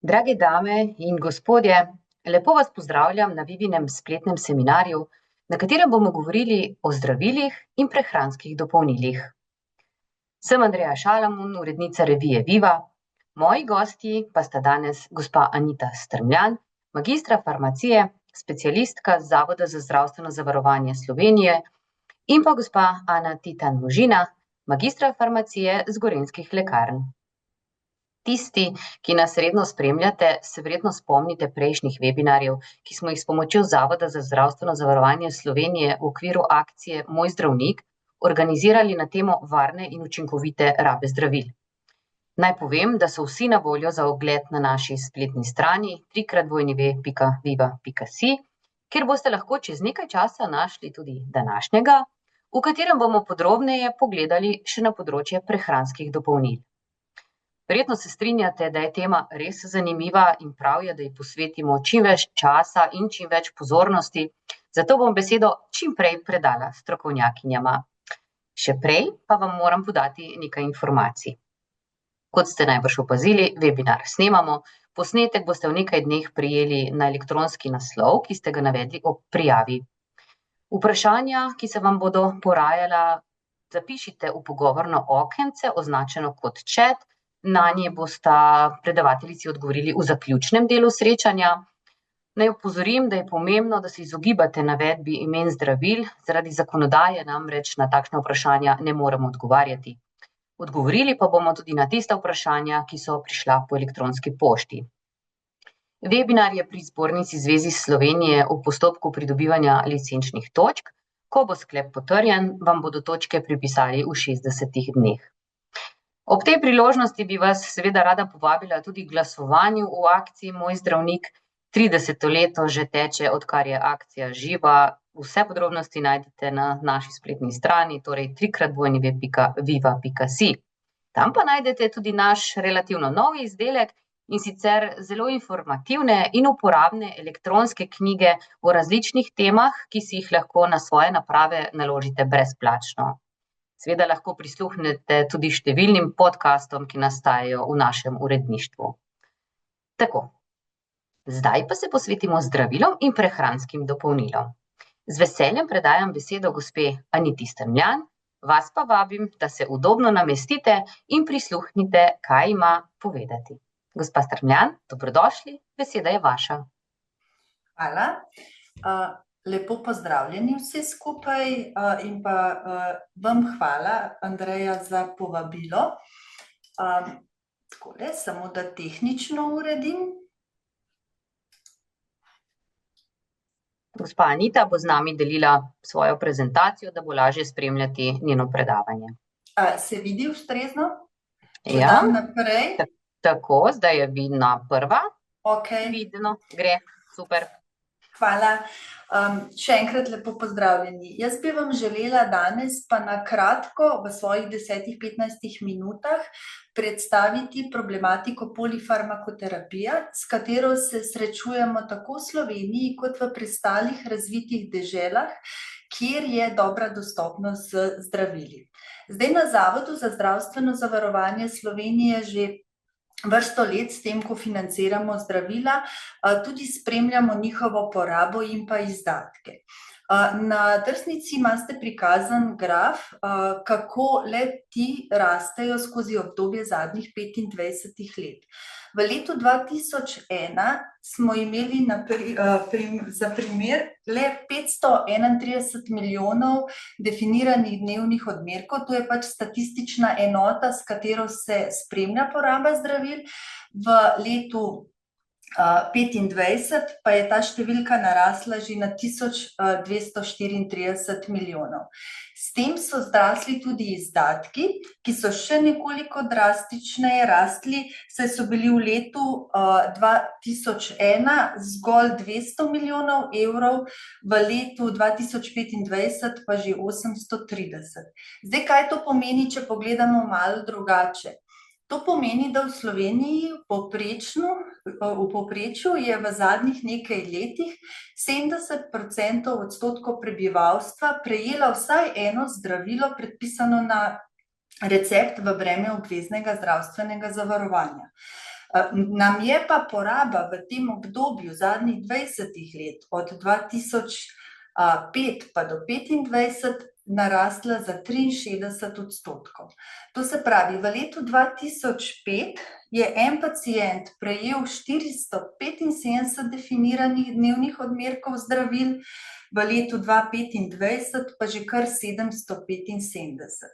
Drage dame in gospodje, lepo vas pozdravljam na Vivinem spletnem seminarju, na katerem bomo govorili o zdravilih in prehranskih dopolnilih. Sem Andreja Šalamun, urednica revije Viva. Moji gostji pa sta danes gospa Anita Strmljan, magistra farmacije, specialistka z Zavoda za zdravstveno zavarovanje Slovenije, in pa gospa Ana Titan Možina, magistra farmacije z Gorenjskih lekarn. Tisti, ki nas redno spremljate, se verjetno spomnite prejšnjih webinarjev, ki smo jih s pomočjo Zavoda za zdravstveno zavarovanje Slovenije v okviru akcije Moj zdravnik organizirali na temo varne in učinkovite rabe zdravil. Naj povem, da so vsi na voljo za ogled na naši spletni strani www.viva.si, kjer boste lahko čez nekaj časa našli tudi današnjega, v katerem bomo podrobneje pogledali še na področje prehranskih dopolnil. Verjetno se strinjate, da je tema res zanimiva in prav je, da ji posvetimo čim več časa in čim več pozornosti, zato bom besedo čim prej predala strokovnjakinjama. Še prej pa vam moram podati nekaj informacij. Kot ste najbrž opazili, webinar snemamo, posnetek boste v nekaj dneh prejeli na elektronski naslov, ki ste ga navedli ob prijavi. Vprašanja, ki se vam bodo porajala, zapišite v pogovorno okence, označeno kot chat. Nanje bosta predavateljici odgovorili v zaključnem delu srečanja. Naj opozorim, da je pomembno, da se izogibate navedbi imen zdravil, zaradi zakonodaje namreč na takšna vprašanja ne moremo odgovarjati. Odgovorili pa bomo tudi na tista vprašanja, ki so prišla po elektronski pošti. Webinar je pri Zbornici Zvezi Slovenije v postopku pridobivanja licenčnih točk. Ko bo sklep potrjen, vam bodo točke pripisali v 60 dneh. Ob tej priložnosti bi vas seveda rada povabila tudi k glasovanju v akciji Moj zdravnik. 30. leto že teče, odkar je akcija živa. Vse podrobnosti najdete na naši spletni strani, torej www.viva.si. Tam pa najdete tudi naš relativno nov izdelek, in sicer zelo informativne in uporabne elektronske knjige o različnih temah, ki si jih lahko na svoje naprave naložite brezplačno. Seveda lahko prisluhnete tudi številnim podcastom, ki nastajajo v našem uredništvu. Tako, zdaj pa se posvetimo zdravilom in prehranskim dopolnilom. Z veseljem predajam besedo gospe Aniti Strmljan, vas pa vabim, da se udobno namestite in prisluhnite, kaj ima povedati. Gospa Strmljan, dobrodošli, beseda je vaša. Hvala. Lepo pozdravljeni vsi skupaj in pa vam hvala, Andreja, za povabilo. Takole, samo da tehnično uredim. Gospa Anita bo z nami delila svojo prezentacijo, da bo lažje spremljati njeno predavanje. Se vidi ustrezno? Če Ja. dam naprej? Tako, zdaj je vidna prva. Okej. Vidno, gre, super. Hvala. Še enkrat lepo pozdravljeni. Jaz bi vam želela danes pa na kratko v svojih 10-15 minutah predstaviti problematiko polifarmakoterapije, s katero se srečujemo tako v Sloveniji kot v preostalih razvitih deželah, kjer je dobra dostopnost z zdravili. Zdaj na Zavodu za zdravstveno zavarovanje Slovenije že vrsto let s tem, ko financiramo zdravila, tudi spremljamo njihovo porabo in pa izdatke. Na drsnici imate prikazan graf, kako le-ti rastejo skozi obdobje zadnjih 25 let. V letu 2001 smo imeli za primer le 531 milijonov definiranih dnevnih odmerkov, to je pač statistična enota, s katero se spremlja poraba zdravil. V letu 2025 pa je ta številka narasla že na 1234 milijonov. S tem so zrasli tudi izdatki, ki so še nekoliko drastičneje rastli, saj so bili v letu 2001 zgolj 200 milijonov evrov, v letu 2025 pa že 830. Zdaj, kaj to pomeni, če pogledamo malo drugače? To pomeni, da v Sloveniji v povprečju je v zadnjih nekaj letih 70% prebivalstva prejelo vsaj eno zdravilo predpisano na recept v breme obveznega zdravstvenega zavarovanja. Nam je pa poraba v tem obdobju zadnjih 20 let, od 2005 pa do 2025, narasla za 63%. To se pravi, v letu 2005 je en pacient prejel 475 definiranih dnevnih odmerkov zdravil, v letu 2025 pa že kar 775.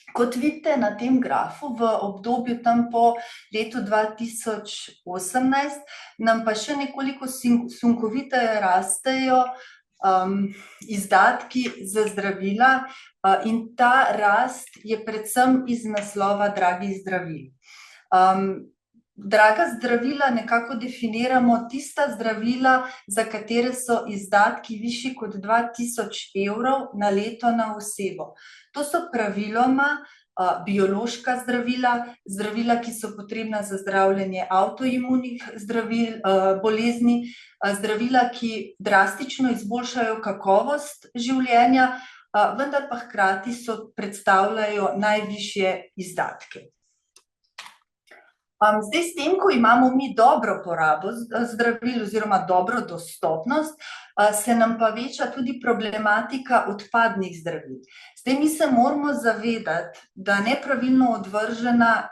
Kot vidite na tem grafu, v obdobju tam po letu 2018 nam pa še nekoliko sunkoviteje rastejo izdatki za zdravila, in ta rast je predvsem iz naslova dragih zdravil. Draga zdravila nekako definiramo tista zdravila, za katere so izdatki višji kot 2000 evrov na leto na osebo. To so praviloma biološka zdravila, zdravila, ki so potrebna za zdravljenje avtoimunih bolezni, zdravila, ki drastično izboljšajo kakovost življenja, vendar pa hkrati predstavljajo najvišje izdatke. Zdaj, s tem, ko imamo mi dobro porabo zdravil oziroma dobro dostopnost, se nam pa veča tudi problematika odpadnih zdravil. Zdaj, mi se moramo zavedati, da nepravilno odvržena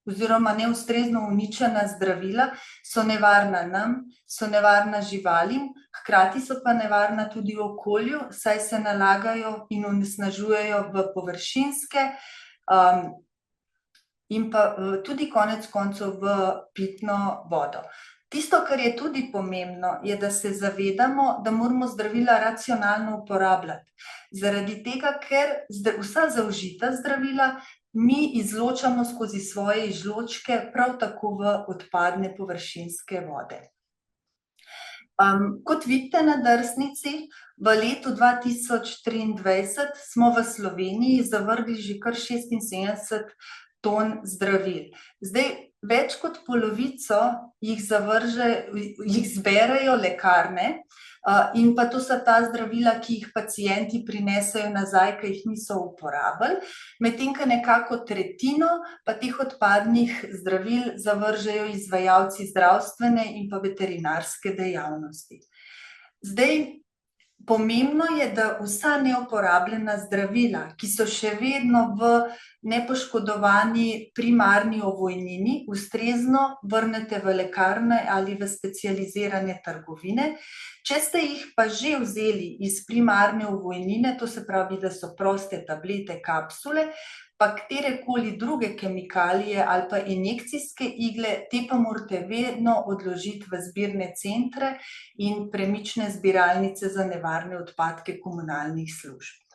oziroma neustrezno uničena zdravila so nevarna nam, so nevarna živalim, hkrati so pa nevarna tudi okolju, saj se nalagajo in onesnažujejo v površinske in pa tudi konec koncev v pitno vodo. Tisto, kar je tudi pomembno, je, da se zavedamo, da moramo zdravila racionalno uporabljati. Zaradi tega, ker vsa zaužita zdravila mi izločamo skozi svoje izločke, prav tako v odpadne površinske vode. Kot vidite na drsnici, v letu 2023 smo v Sloveniji zavrgli že kar 76 ton zdravil. Zdaj, več kot polovico jih zberejo lekarne, in pa to so ta zdravila, ki jih pacienti prinesejo nazaj, ker jih niso uporabili, medtem ko nekako tretjino pa teh odpadnih zdravil zavržejo izvajalci zdravstvene in pa veterinarske dejavnosti. Zdaj, pomembno je, da vsa neuporabljena zdravila, ki so še vedno v nepoškodovani primarni ovojnini, ustrezno vrnete v lekarne ali v specializirane trgovine. Če ste jih pa že vzeli iz primarne ovojnine, to se pravi, da so proste tablete, kapsule, pa katerekoli druge kemikalije ali pa injekcijske igle, te pa morate vedno odložiti v zbirne centre in premične zbiralnice za nevarne odpadke komunalnih služb.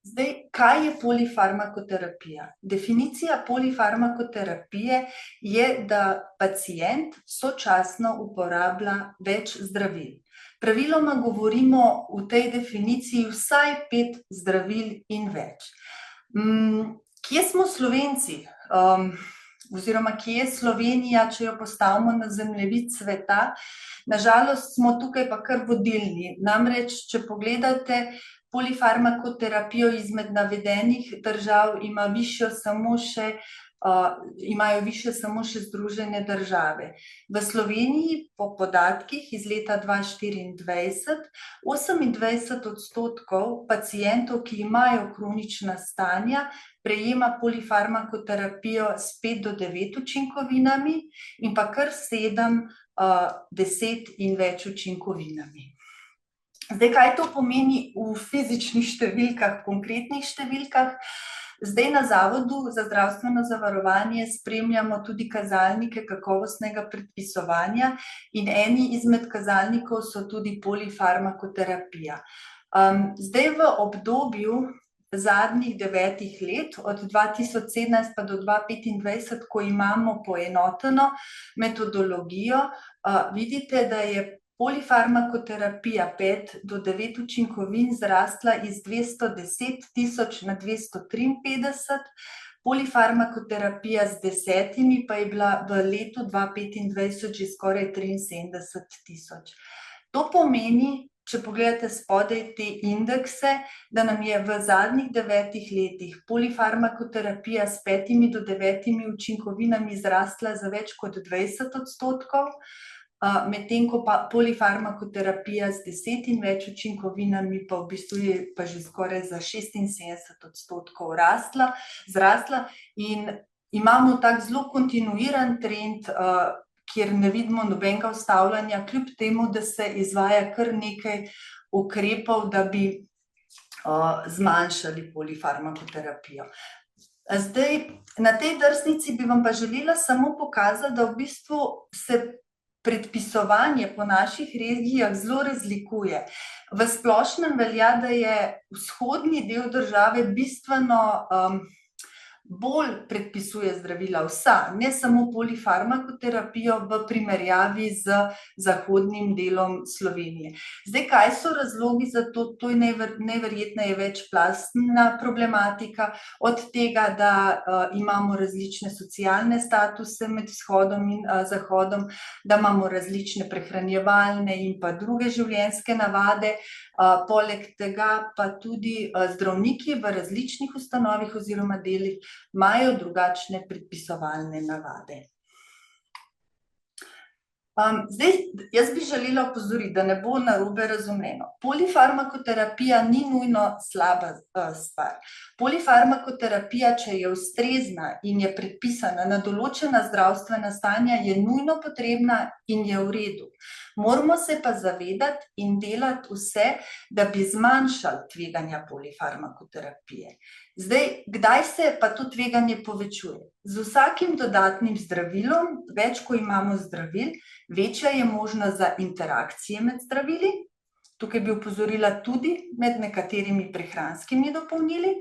Zdaj, kaj je polifarmakoterapija? Definicija polifarmakoterapije je, da pacient sočasno uporablja več zdravil. Praviloma govorimo v tej definiciji vsaj 5 zdravil in več. Kje smo Slovenci? Oziroma, kje je Slovenija, če jo postavimo na zemljevid sveta? Na žalost smo tukaj pa kar vodilni. Namreč, če pogledate polifarmakoterapijo izmed navedenih držav, imajo višjo samo še Združene države. V Sloveniji po podatkih iz leta 2024 28% pacientov, ki imajo kronična stanja, prejema polifarmakoterapijo s 5 do 9 učinkovinami in pa kar 7, 10 in več učinkovinami. Zdaj, kaj to pomeni v fizičnih številkah, konkretnih številkah? Zdaj, na Zavodu za zdravstveno zavarovanje spremljamo tudi kazalnike kakovostnega predpisovanja in eni izmed kazalnikov so tudi polifarmakoterapija. Zdaj, v obdobju zadnjih 9 let, od 2017 pa do 2025, ko imamo poenoteno metodologijo, vidite, da je polifarmakoterapija 5 do 9 učinkovin zrasla iz 210 tisoč na 253, polifarmakoterapija z 10 pa je bila v letu 2025 že skoraj 73 tisoč. To pomeni, če pogledate spodaj te indekse, da nam je v zadnjih 9 letih polifarmakoterapija s 5 do 9 učinkovinami zrastla za več kot 20%, medtem ko pa polifarmakoterapija z 10 in več učinkovinami pa v bistvu je pa že skoraj za 76% zrastla in imamo tak zelo kontinuiran trend, kjer ne vidimo nobenega ustavljanja, kljub temu, da se izvaja kar nekaj ukrepov, da bi zmanjšali polifarmakoterapijo. Zdaj, na tej drsnici bi vam pa želela samo pokazati, da v bistvu se predpisovanje po naših regijah zelo razlikuje. V splošnem velja, da je vzhodni del države bistveno bolj predpisuje zdravila vsa, ne samo polifarmakoterapijo v primerjavi z zahodnim delom Slovenije. Zdaj, kaj so razlogi za to? To je najverjetneje večplastna problematika, od tega, da imamo različne socialne statuse med vzhodom in zahodom, da imamo različne prehranjevalne in pa druge življenjske navade, poleg tega pa tudi zdravniki v različnih ustanovah oziroma delih imajo drugačne predpisovalne navade. Zdaj, jaz bi želela opozoriti, da ne bo narobe razumljeno. Polifarmakoterapija ni nujno slaba stvar. Polifarmakoterapija, če je ustrezna in je predpisana na določena zdravstvena stanja, je nujno potrebna in je v redu. Moramo se pa zavedati in delati vse, da bi zmanjšali tveganja polifarmakoterapije. Zdaj, kdaj se pa to tveganje povečuje? Z vsakim dodatnim zdravilom, več ko imamo zdravil, večja je možnost za interakcije med zdravili. Tukaj bi opozorila tudi med nekaterimi prehranskimi dopolnili.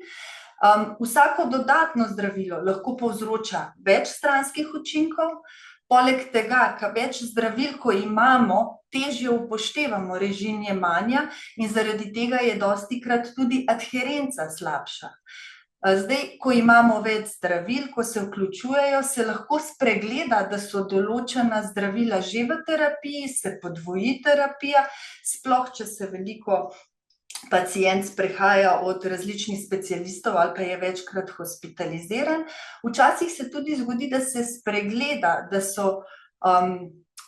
Vsako dodatno zdravilo lahko povzroča več stranskih učinkov. Poleg tega, več zdravil, ko imamo, težje upoštevamo režim jemanja in zaradi tega je dostikrat tudi adherenca slabša. Zdaj, ko imamo več zdravil, ko se vključujejo, se lahko spregleda, da so določena zdravila že v terapiji, se podvoji terapija, sploh če se veliko pacient sprehaja od različnih specialistov ali pa je večkrat hospitaliziran. Včasih se tudi zgodi, da se spregleda, da so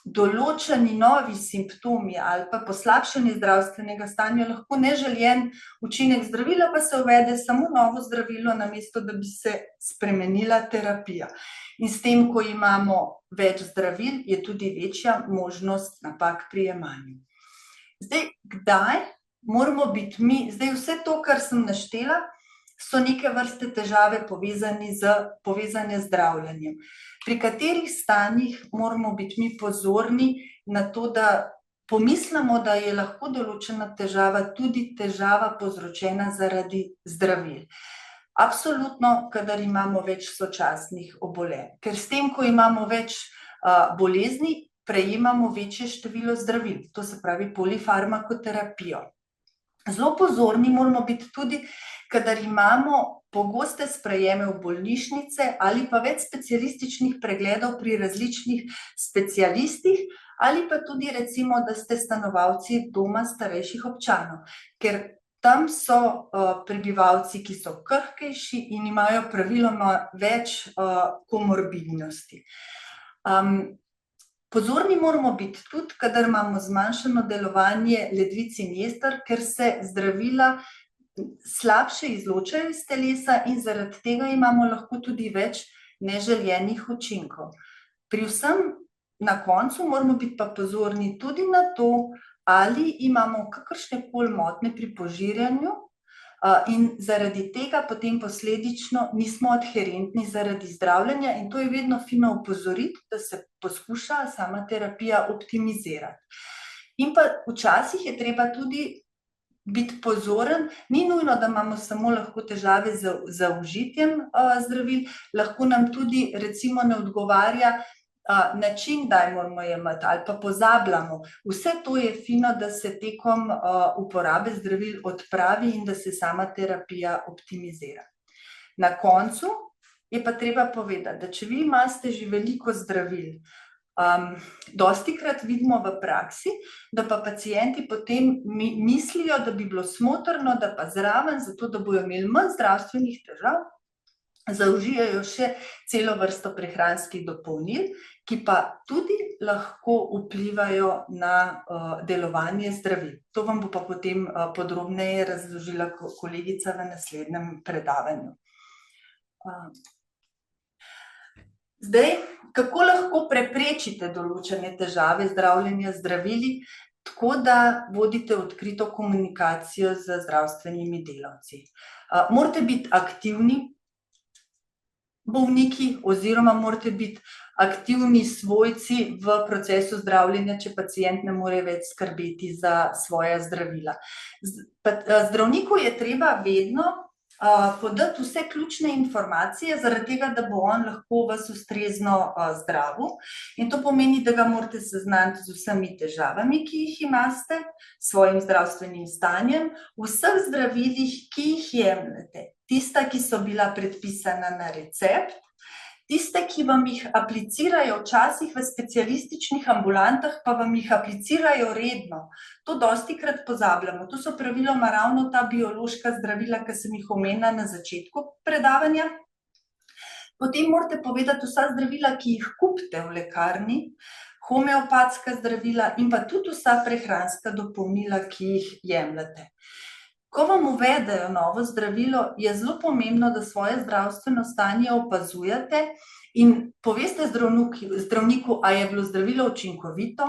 določeni novi simptomi ali pa poslabšanje zdravstvenega stanja lahko neželjen učinek zdravila, pa se uvede samo novo zdravilo, namesto da bi se spremenila terapija. In s tem, ko imamo več zdravil, je tudi večja možnost napak pri jemanju. Zdaj, kdaj moramo biti mi, zdaj vse to, kar sem naštela, so neke vrste težave povezane z zdravljenjem. Pri katerih stanjih moramo biti mi pozorni na to, da pomislimo, da je lahko določena težava tudi težava povzročena zaradi zdravil. Absolutno, kadar imamo več sočasnih obolenj, ker s tem, ko imamo več bolezni, prejemamo večje število zdravil, to se pravi polifarmakoterapijo. Zelo pozorni moramo biti tudi, kadar imamo pogoste sprejeme v bolnišnice ali pa več specialističnih pregledov pri različnih specialistih ali pa tudi recimo, da ste stanovalci doma starejših občanov, ker tam so prebivalci, ki so krhkejši in imajo praviloma več komorbidnosti. Pozorni moramo biti tudi, kadar imamo zmanjšano delovanje ledvic in jeter, ker se zdravila slabše izločajo iz telesa in zaradi tega imamo lahko tudi več neželjenih učinkov. Pri vsem na koncu moramo biti pa pozorni tudi na to, ali imamo kakršnekoli motnje pri požirjanju in zaradi tega potem posledično nismo adherentni zaradi zdravljenja in to je vedno fino opozoriti, da se poskuša sama terapija optimizirati. In pa včasih je treba tudi biti pozoren, ni nujno, da imamo samo lahko težave z užitjem zdravil, lahko nam tudi recimo ne odgovarja način, kdaj moramo jemati ali pa pozabljamo. Vse to je fino, da se tekom uporabe zdravil odpravi in da se sama terapija optimizira. Na koncu je pa treba povedati, da če vi imate že veliko zdravil, Dostikrat vidimo v praksi, da pa pacienti potem mislijo, da bi bilo smotrno, da pa zraven, zato da bojo imeli manj zdravstvenih težav, zaužijajo še celo vrsto prehranskih dopolnil, ki pa tudi lahko vplivajo na delovanje zdravil. To vam bo pa potem podrobneje razložila kolegica v naslednjem predavanju. Zdaj, kako lahko preprečite določene težave zdravljenja z zdravili, tako da vodite odkrito komunikacijo z zdravstvenimi delavci? Morate biti aktivni bolniki oziroma morate biti aktivni svojci v procesu zdravljenja, če pacient ne more več skrbeti za svoja zdravila. Zdravniku je treba vedno podati vse ključne informacije, zaradi tega, da bo on lahko vas ustrezno zdravil. In to pomeni, da ga morate seznaniti z vsemi težavami, ki jih imate, svojim zdravstvenim stanjem, vseh zdravilih, ki jih jemljete. Tista, ki so bila predpisana na recept, tiste, ki vam jih aplicirajo včasih v specialističnih ambulantah, pa vam jih aplicirajo redno. To dostikrat pozabljamo. To so praviloma ravno ta biološka zdravila, ki sem jih omenila na začetku predavanja. Potem morate povedati vsa zdravila, ki jih kupite v lekarni, homeopatska zdravila in pa tudi vsa prehranska dopolnila, ki jih jemljete. Ko vam uvedejo novo zdravilo, je zelo pomembno, da svoje zdravstveno stanje opazujete in poveste zdravniku, a je bilo zdravilo učinkovito,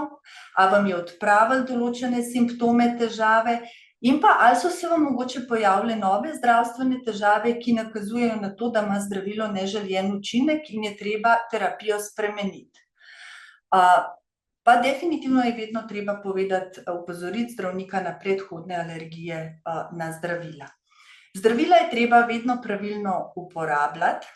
a vam je odpravilo določene simptome, težave in pa ali so se vam mogoče pojavile nove zdravstvene težave, ki nakazujejo na to, da ima zdravilo neželjen učinek in je treba terapijo spremeniti. Pa definitivno je vedno treba povedati, opozoriti zdravnika na predhodne alergije na zdravila. Zdravila je treba vedno pravilno uporabljati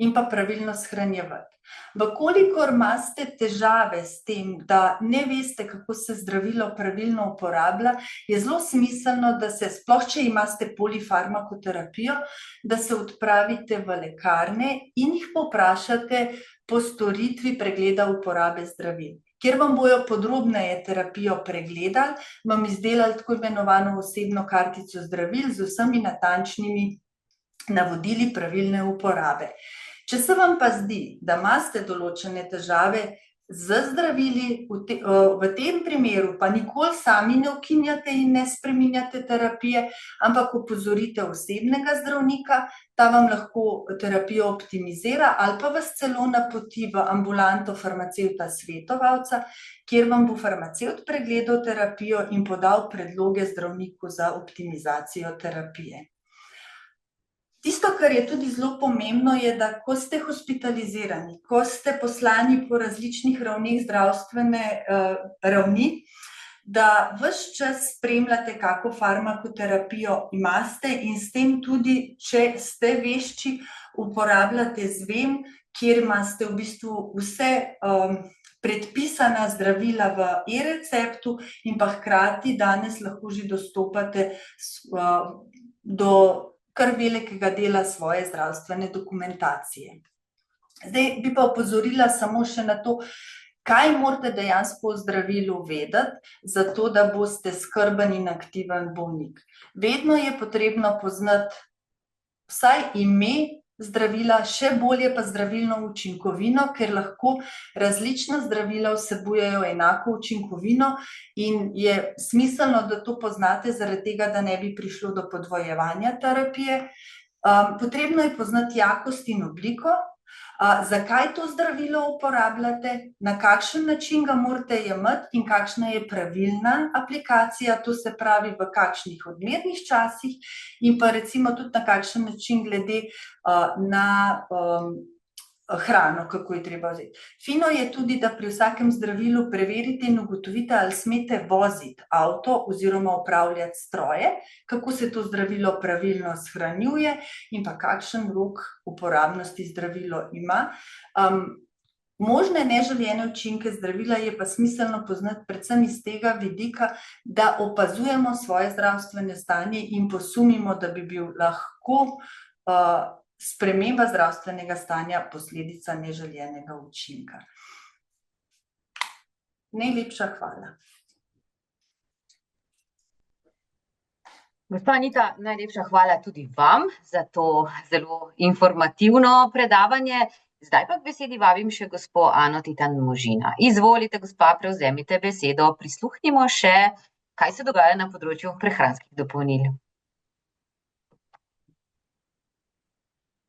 in pa pravilno shranjevati. Vkolikor imate težave s tem, da ne veste, kako se zdravilo pravilno uporablja, je zelo smiselno, da se, sploh če imate polifarmakoterapijo, da se odpravite v lekarne in jih povprašate po storitvi pregleda uporabe zdravil. Kjer vam bojo podrobneje terapijo pregledali, vam izdelali tako imenovano osebno kartico zdravil z vsemi natančnimi navodili pravilne uporabe. Če se vam pa zdi, da imate določene težave z zdravili, v tem primeru pa nikoli sami ne ukinjate in ne spreminjate terapije, ampak opozorite osebnega zdravnika, ta vam lahko terapijo optimizira ali pa vas celo napoti v ambulanto farmacevta svetovalca, kjer vam bo farmacevt pregledal terapijo in podal predloge zdravniku za optimizacijo terapije. Tisto, kar je tudi zelo pomembno, je, da ko ste hospitalizirani, ko ste poslani po različnih ravneh zdravstvene ravni, da ves čas spremljate, kako farmakoterapijo imate in s tem tudi, če ste vešči, uporabljate zven, kjer imate v bistvu vse predpisana zdravila v e-receptu in pa hkrati danes lahko že dostopate do kar velikega dela svoje zdravstvene dokumentacije. Zdaj bi pa opozorila samo še na to, kaj morate dejansko o zdravilu vedeti, zato da boste skrben in aktiven bolnik. Vedno je potrebno poznati vsaj ime zdravila, še bolje pa zdravilno učinkovino, ker lahko različna zdravila vsebujejo enako učinkovino in je smiselno, da to poznate zaradi tega, da ne bi prišlo do podvojevanja terapije. Potrebno je poznati jakost in obliko, zakaj to zdravilo uporabljate, na kakšen način ga morate jemati in kakšna je pravilna aplikacija, to se pravi v kakšnih odmernih časih in pa recimo tudi na kakšen način glede na hrano, kako je treba vzeti. Fino je tudi, da pri vsakem zdravilu preverite in ugotovite, ali smete voziti avto oziroma upravljati stroje, kako se to zdravilo pravilno shranjuje in pa kakšen rok uporabnosti zdravilo ima. Možne neželjene učinke zdravila je pa smiselno poznati predvsem iz tega vidika, da opazujemo svoje zdravstvene stanje in posumimo, da bi bil lahko sprememba zdravstvenega stanja posledica neželjenega učinka. Najlepša hvala. Gospa Anita, najlepša hvala tudi vam za to zelo informativno predavanje. Zdaj pa k besedi vabim še gospo Ano Titan Možina. Izvolite, gospa, prevzemite besedo. Prisluhnimo še, kaj se dogaja na področju prehranskih dopolnil.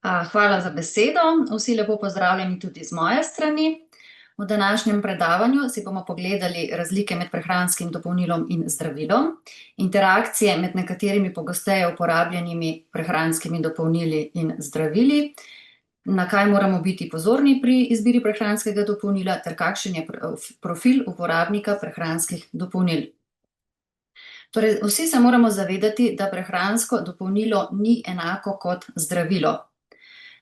Hvala za besedo. Vsi lepo pozdravljeni tudi z moje strani. V današnjem predavanju si bomo pogledali razlike med prehranskim dopolnilom in zdravilom, interakcije med nekaterimi pogosteje uporabljenimi prehranskimi dopolnili in zdravili, na kaj moramo biti pozorni pri izbiri prehranskega dopolnila ter kakšen je profil uporabnika prehranskih dopolnil. Torej, vsi se moramo zavedati, da prehransko dopolnilo ni enako kot zdravilo.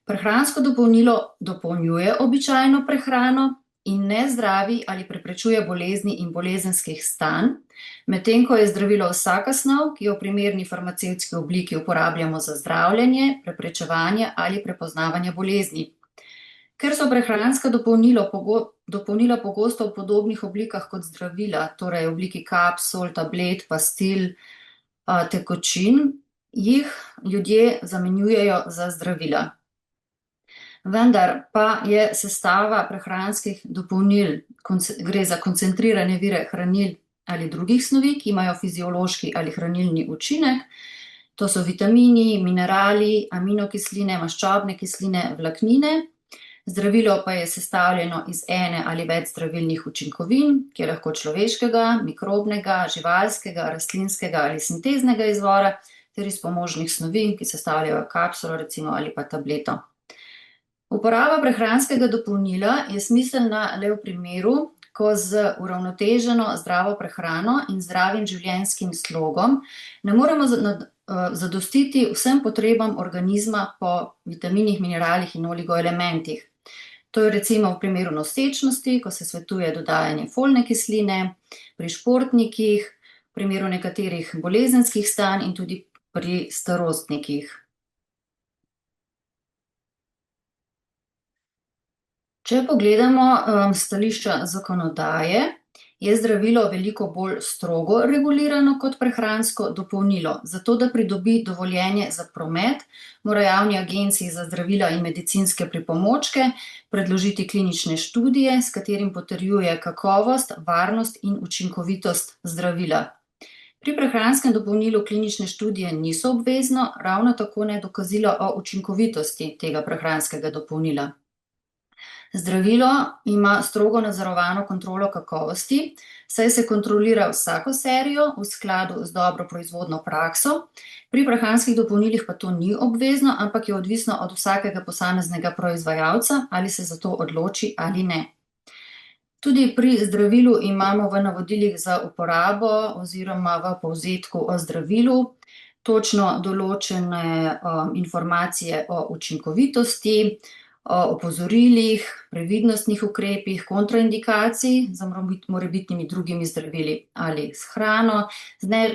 Prehransko dopolnilo dopolnjuje običajno prehrano in ne zdravi ali preprečuje bolezni in bolezenskih stanj, medtem ko je zdravilo vsaka snov, ki jo v primerni farmacevtski obliki uporabljamo za zdravljenje, preprečevanje ali prepoznavanje bolezni. Ker so prehranska dopolnila pogosto v podobnih oblikah kot zdravila, torej v obliki kapsul, tablet, pastil, tekočin, jih ljudje zamenjujejo za zdravila. Vendar pa je sestava prehranskih dopolnil, gre za koncentrirane vire hranil ali drugih snovi, ki imajo fiziološki ali hranilni učinek. To so vitamini, minerali, aminokisline, maščobne kisline, vlaknine. Zdravilo pa je sestavljeno iz ene ali več zdravilnih učinkovin, ki je lahko človeškega, mikrobnega, živalskega, rastlinskega ali sinteznega izvora, ter iz pomožnih snovi, ki sestavljajo kapsulo recimo ali pa tableto. Uporaba prehranskega dopolnila je smiselna le v primeru, ko z uravnoteženo zdravo prehrano in zdravim življenjskim slogom ne moremo zadostiti vsem potrebam organizma po vitaminih, mineralih in oligoelementih. To je recimo v primeru nosečnosti, ko se svetuje dodajanje folne kisline, pri športnikih, v primeru nekaterih bolezenskih stanj in tudi pri starostnikih. Če pogledamo stališča zakonodaje, je zdravilo veliko bolj strogo regulirano kot prehransko dopolnilo. Zato, da pridobi dovoljenje za promet, mora Javni agenciji za zdravila in medicinske pripomočke predložiti klinične študije, s katerim potrjuje kakovost, varnost in učinkovitost zdravila. Pri prehranskem dopolnilu klinične študije niso obvezno, ravno tako ne dokazilo o učinkovitosti tega prehranskega dopolnila. Zdravilo ima strogo nadzorovano kontrolo kakovosti, saj se kontrolira vsako serijo v skladu z dobro proizvodno prakso. Pri prehranskih dopolnilih pa to ni obvezno, ampak je odvisno od vsakega posameznega proizvajalca, ali se za to odloči ali ne. Tudi pri zdravilu imamo v navodilih za uporabo oziroma v povzetku o zdravilu točno določene informacije o učinkovitosti, o opozorilih, previdnostnih ukrepih, kontraindikacij za morebitnimi drugimi zdravili ali s hrano.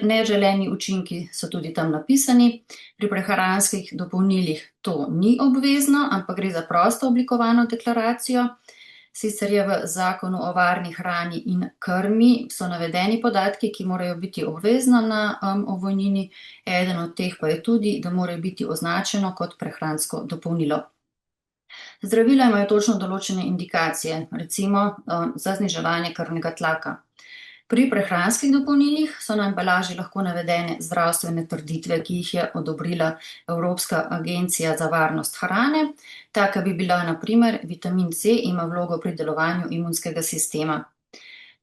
Neželeni učinki so tudi tam napisani. Pri prehranskih dopolnilih to ni obvezno, ampak gre za prosto oblikovano deklaracijo. Sicer je v Zakonu o varni hrani in krmi so navedeni podatki, ki morajo biti obvezno na ovojnini. Eden od teh pa je tudi, da mora biti označeno kot prehransko dopolnilo. Zdravila imajo točno določene indikacije, recimo za zniževanje krvnega tlaka. Pri prehranskih dopolnilih so na embalaži lahko navedene zdravstvene trditve, ki jih je odobrila Evropska agencija za varnost hrane. Taka bi bila na primer, vitamin C ima vlogo pri delovanju imunskega sistema.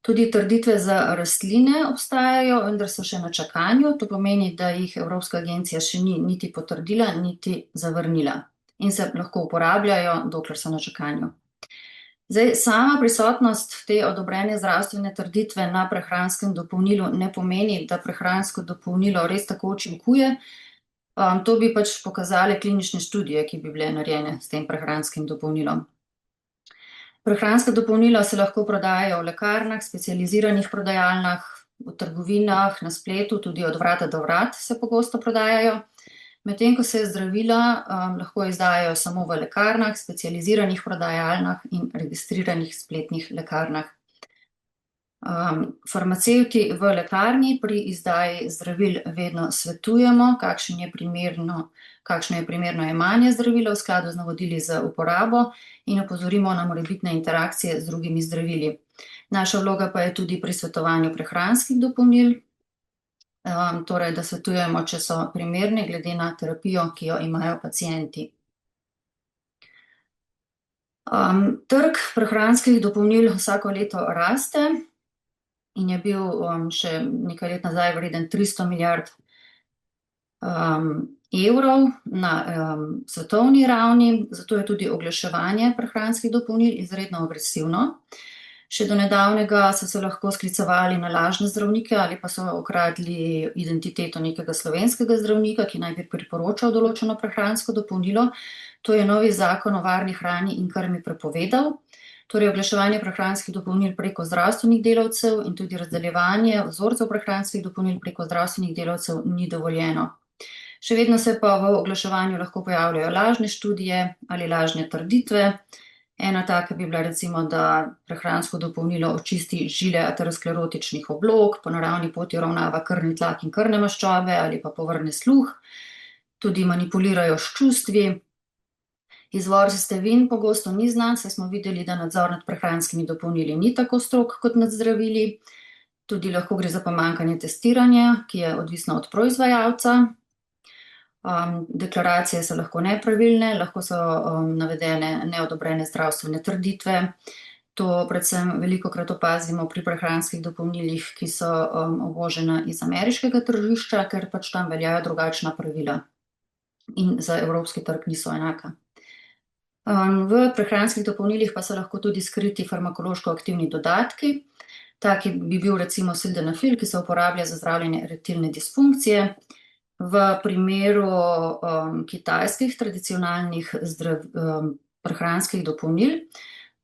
Tudi trditve za rastline obstajajo, vendar so še na čakanju. To pomeni, da jih Evropska agencija še ni niti potrdila, niti zavrnila. In se lahko uporabljajo, dokler so na čakanju. Zdaj, sama prisotnost te odobrene zdravstvene trditve na prehranskem dopolnilu ne pomeni, da prehransko dopolnilo res tako učinkuje. To bi pač pokazale klinične študije, ki bi bile narejene s tem prehranskim dopolnilom. Prehranska dopolnila se lahko prodajajo v lekarnah, specializiranih prodajalnah, v trgovinah, na spletu, tudi od vrata do vrat se pogosto prodajajo. Medtem ko se zdravila lahko izdajajo samo v lekarnah, specializiranih prodajalnah in registriranih spletnih lekarnah. Farmacevti v lekarni pri izdaji zdravil vedno svetujemo, kakšno je primerno jemanje zdravila v skladu z navodili za uporabo in opozorimo na morebitne interakcije z drugimi zdravili. Naša vloga pa je tudi pri svetovanju prehranskih dopolnil, torej da svetujemo, če so primerne glede na terapijo, ki jo imajo pacienti. Trg prehranskih dopolnil vsako leto raste in je bil še nekaj let nazaj vreden 300 milijard evrov na svetovni ravni, zato je tudi oglaševanje prehranskih dopolnil izredno agresivno. Še do nedavnega so se lahko sklicevali na lažne zdravnike ali pa so ukradli identiteto nekega slovenskega zdravnika, ki naj bi priporočal določeno prehransko dopolnilo. To je novi zakon o varni hrani in krmi prepovedal. Torej oglaševanje prehranskih dopolnil preko zdravstvenih delavcev in tudi razdeljevanje vzorcev prehranskih dopolnil preko zdravstvenih delavcev ni dovoljeno. Še vedno se pa v oglaševanju lahko pojavljajo lažne študije ali lažne trditve. Ena taka bi bila recimo, da prehransko dopolnilo očisti žile aterosklerotičnih oblog, po naravni poti uravnava krvni tlak in krvne maščobe ali pa povrne sluh. Tudi manipulirajo s čustvi. Izvor sestavin pogosto ni znan, saj smo videli, da nadzor nad prehranskimi dopolnili ni tako strog kot nad zdravili. Tudi lahko gre za pomanjkanje testiranja, ki je odvisno od proizvajalca. Deklaracije so lahko nepravilne, lahko so navedene neodobrene zdravstvene trditve. To predvsem velikokrat opazimo pri prehranskih dopolnilih, ki so uvožena iz ameriškega tržišča, ker pač tam veljajo drugačna pravila in za evropski trg niso enaka. V prehranskih dopolnilih pa so lahko tudi skriti farmakološko aktivni dodatki. Taki bi bil recimo sildenafil, ki se uporablja za zdravljenje erektilne disfunkcije. V primeru kitajskih tradicionalnih prehranskih dopolnil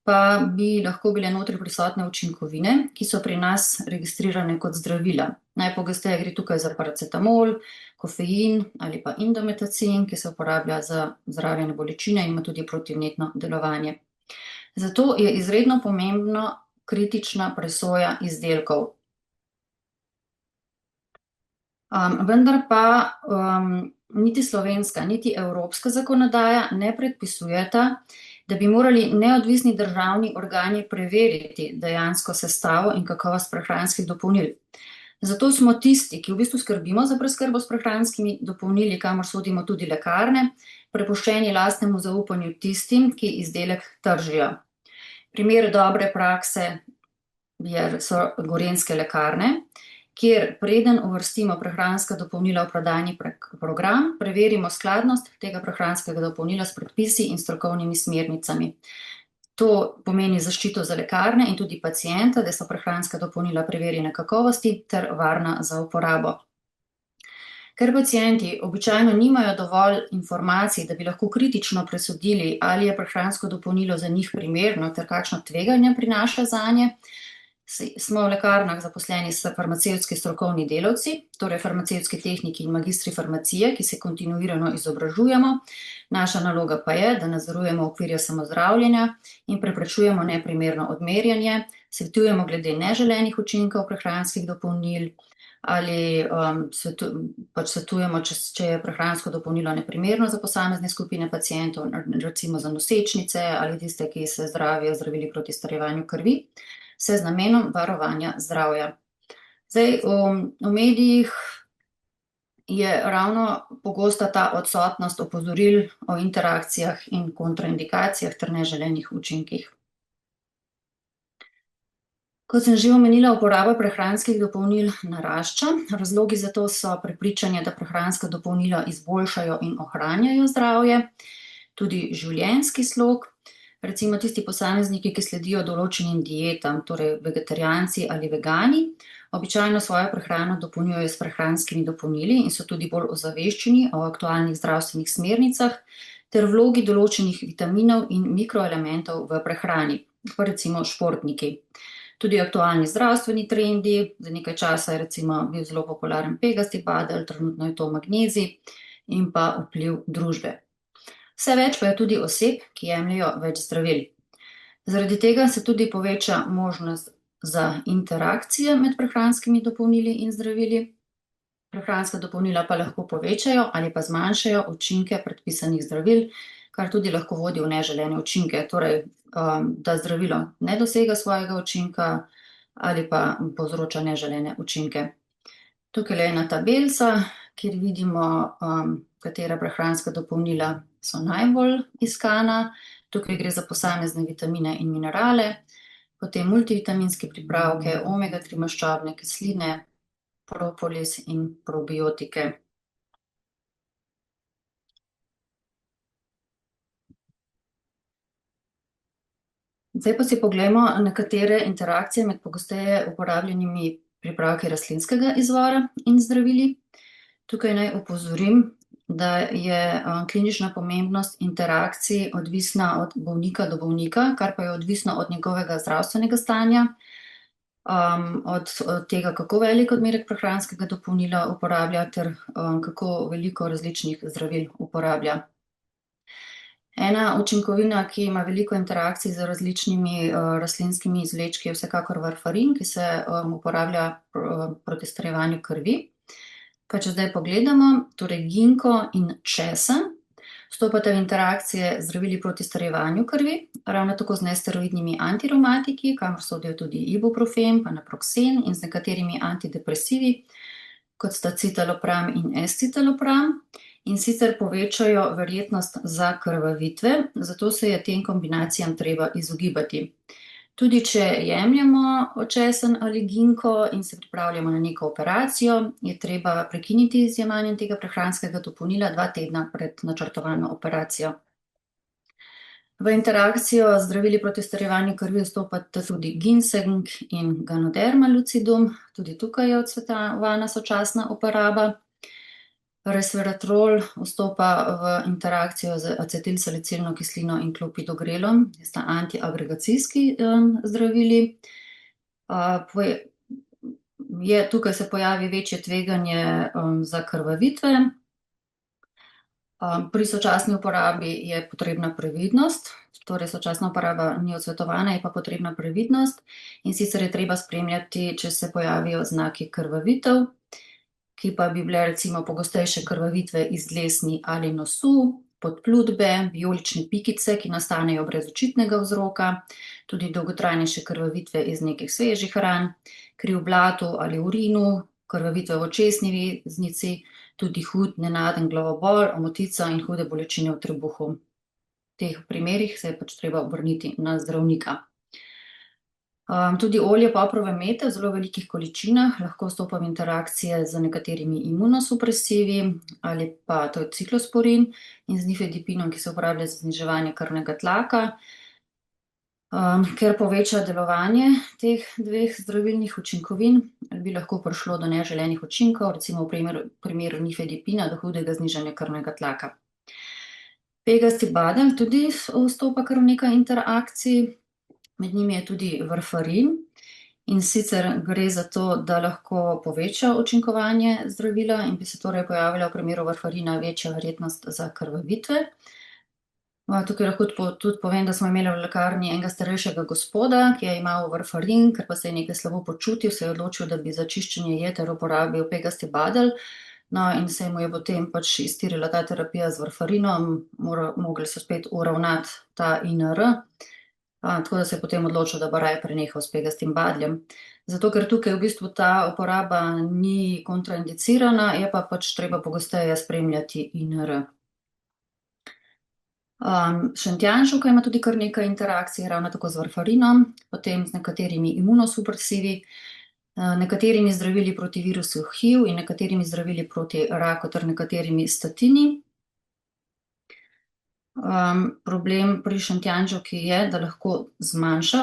pa bi lahko bile notri prisotne učinkovine, ki so pri nas registrirane kot zdravila. Najpogosteje gre tukaj za paracetamol, kofein ali pa indometacin, ki se uporablja za zdravljenje bolečine in ima tudi protivnetno delovanje. Zato je izredno pomembna kritična presoja izdelkov. Vendar pa niti slovenska, niti evropska zakonodaja ne predpisujeta, da bi morali neodvisni državni organi preveriti dejansko sestavo in kakovost prehranskih dopolnil. Zato smo tisti, ki v bistvu skrbimo za preskrbo s prehranskimi dopolnili, kamor sodimo tudi lekarne, prepuščeni lastnemu zaupanju tistim, ki izdelek tržijo. Primer dobre prakse so gorenjske lekarne, kjer preden uvrstimo prehranska dopolnila v prodajni program, preverimo skladnost tega prehranskega dopolnila s predpisi in strokovnimi smernicami. To pomeni zaščito za lekarne in tudi pacienta, da so prehranska dopolnila preverjene kakovosti ter varna za uporabo. Ker pacienti običajno nimajo dovolj informacij, da bi lahko kritično presodili, ali je prehransko dopolnilo za njih primerno ter kakšno tveganje prinaša zanje, smo v lekarnah zaposleni s farmacevtski strokovni delavci, torej farmacevtski tehniki in magistri farmacije, ki se kontinuirano izobražujemo. Naša naloga pa je, da nadzorujemo okvirje samozdravljenja in preprečujemo neprimerno odmerjanje, svetujemo glede neželenih učinkov prehranskih dopolnil ali svetujemo, če je prehransko dopolnilo neprimerno za posamezne skupine pacientov, recimo za nosečnice ali tiste, ki se zdravijo zdravili proti starjevanju krvi, vse z namenom varovanja zdravja. Zdaj, v medijih je ravno pogosta ta odsotnost opozoril o interakcijah in kontraindikacijah ter neželenih učinkih. Kot sem že omenila, uporaba prehranskih dopolnil narašča. Razlogi za to so prepričanje, da prehranska dopolnila izboljšajo in ohranjajo zdravje, tudi življenjski slog. Recimo tisti posamezniki, ki sledijo določenim dietam, torej vegetarijanci ali vegani, običajno svojo prehrano dopolnjujejo s prehranskimi dopolnili in so tudi bolj ozaveščeni o aktualnih zdravstvenih smernicah ter vlogi določenih vitaminov in mikroelementov v prehrani, pa recimo športniki. Tudi aktualni zdravstveni trendi, za nekaj časa je recimo bil zelo popularen pegasti padelj, trenutno je to magnezij in pa vpliv družbe. Vse več pa je tudi oseb, ki jemljejo več zdravil. Zaradi tega se tudi poveča možnost za interakcije med prehranskimi dopolnili in zdravili. Prehranska dopolnila pa lahko povečajo ali pa zmanjšajo učinke predpisanih zdravil, kar tudi lahko vodi v neželene učinke, torej da zdravilo ne dosega svojega učinka ali pa povzroča neželene učinke. Tukaj je ena tabelica, kjer vidimo, katera prehranska dopolnila so najbolj iskana. Tukaj gre za posamezne vitamine in minerale, potem multivitaminske pripravke, omega-3 maščobne kisline, propolis in probiotike. Zdaj pa si poglejmo nekatere interakcije med pogosteje uporabljenimi pripravki rastlinskega izvora in zdravili. Tukaj naj opozorim, da je klinična pomembnost interakcij odvisna od bolnika do bolnika, kar pa je odvisno od njegovega zdravstvenega stanja, od tega, kako velik odmerek prehranskega dopolnila uporablja ter kako veliko različnih zdravil uporablja. Ena učinkovina, ki ima veliko interakcij z različnimi rastlinskimi izvlečki, je vsekakor varfarin, ki se uporablja proti strjevanju krvi. Pa če zdaj pogledamo, torej ginko in česen vstopata v interakcije z zdravili proti strjevanju krvi, ravno tako z nesteroidnimi antirevmatiki, kamor sodijo tudi ibuprofen, pa naproksen, in z nekaterimi antidepresivi, kot sta citalopram in escitalopram, in sicer povečajo verjetnost za krvavitve, zato se je tem kombinacijam treba izogibati. Tudi če jemljemo česen ali ginko in se pripravljamo na neko operacijo, je treba prekiniti z jemanjem tega prehranskega dopolnila 2 tedna pred načrtovano operacijo. V interakcijo z zdravili proti strjevanju krvi vstopata tudi ginseng in ganoderma lucidum, tudi tukaj je odsvetovana sočasna uporaba. Resveratrol vstopa v interakcijo z acetilsalicilno kislino in klopidogrelom, sta antiagregacijski zdravili. Tukaj se pojavi večje tveganje za krvavitve. Pri sočasni uporabi je potrebna previdnost, torej sočasna uporaba ni odsvetovana, je pa potrebna previdnost, in sicer je treba spremljati, če se pojavijo znaki krvavitev, ki pa bi bile recimo pogostejše krvavitve iz dlesni ali nosu, podplutbe, vijolične pikice, ki nastanejo brez očitnega vzroka, tudi dolgotrajnejše krvavitve iz nekih svežih ran, kri v blatu ali urinu, krvavitve v očesni veznici, tudi hud nenaden glavobol, omotica in hude bolečine v trebuhu. V teh primerih se je pač treba obrniti na zdravnika. Tudi olje poprove mete v zelo velikih količinah lahko vstopa v interakcije z nekaterimi imunosupresivi ali pa to je ciklosporin in z nifedipinom, ki se uporablja za zniževanje krvnega tlaka. Ker poveča delovanje teh 2 zdravilnih učinkovin, bi lahko prišlo do neželenih učinkov, recimo v primeru nifedipina do hudega znižanja krvnega tlaka. Pegasti badelj tudi vstopa kar v nekaj interakcij. Med njimi je tudi varfarin, in sicer gre za to, da lahko poveča učinkovanje zdravila in bi se torej pojavila v primeru varfarina večja verjetnost za krvavitve. Tukaj lahko tudi povem, da smo imeli v lekarni enega starejšega gospoda, ki je imel varfarin, ker pa se je nekaj slabo počutil, se je odločil, da bi za čiščenje jeter uporabil pegasti badelj. No, in se mu je potem pač iztirila ta terapija z varfarinom, mogli so spet uravnati ta INR. Tako da se je potem odločil, da bo raje prenehal s pegastim badljem. Zato, ker tukaj v bistvu ta uporaba ni kontraindicirana, je pa pač treba pogosteje spremljati INR. Šentjanževka ima tudi kar nekaj interakcij, ravno tako z varfarinom, potem z nekaterimi imunosupresivi, nekaterimi zdravili proti virusu HIV in nekaterimi zdravili proti raku ter nekaterimi statini. Problem pri šentjanževki je, da lahko zmanjša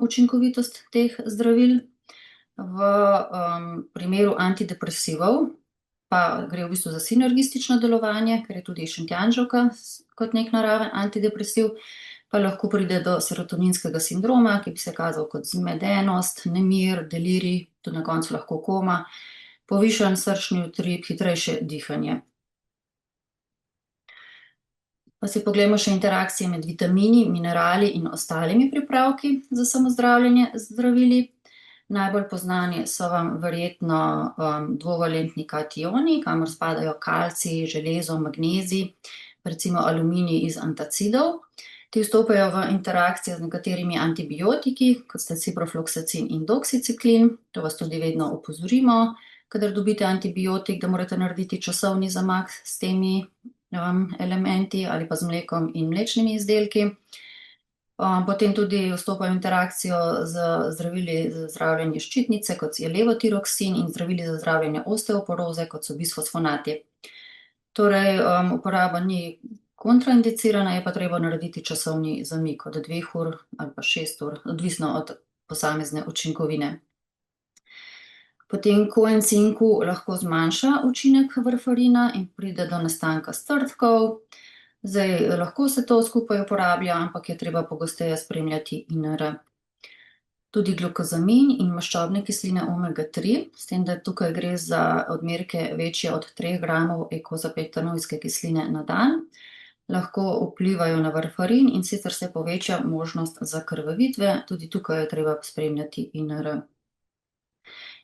učinkovitost teh zdravil. V primeru antidepresivov pa gre v bistvu za sinergistično delovanje, ker je tudi šentjanževka kot nek naraven antidepresiv, pa lahko pride do serotoninskega sindroma, ki bi se kazal kot zmedenost, nemir, delirij, tudi na koncu lahko koma, povišan srčni utrip, hitrejše dihanje. Pa si poglejmo še interakcije med vitamini, minerali in ostalimi pripravki za samozdravljenje z zdravili. Najbolj poznani so vam verjetno dvovalentni kationi, kamor spadajo kalcij, železo, magnezij, recimo aluminij iz antacidov. Ti vstopajo v interakcijo z nekaterimi antibiotiki, kot sta ciprofloksacin in doksiciklin. To vas tudi vedno opozorimo, kadar dobite antibiotik, da morate narediti časovni zamak s temi elementi ali pa z mlekom in mlečnimi izdelki. Potem tudi vstopajo v interakcijo z zdravili za zdravljenje ščitnice, kot je levotiroksin, in zdravili za zdravljenje osteoporoze, kot so bisfosfonati. Torej, uporaba ni kontraindicirana, je pa treba narediti časovni zamik od 2 ur ali pa 6 ur, odvisno od posamezne učinkovine. Potem koencin Q lahko zmanjša učinek varfarina in pride do nastanka strdkov. Zdaj, lahko se to skupaj uporablja, ampak je treba pogosteje spremljati INR. Tudi glukozamin in maščobne kisline omega-3, s tem, da tukaj gre za odmerke večje od 3 gramov eikozapentaenoidske kisline na dan, lahko vplivajo na varfarin in sicer se poveča možnost za krvavitve, tudi tukaj je treba spremljati INR.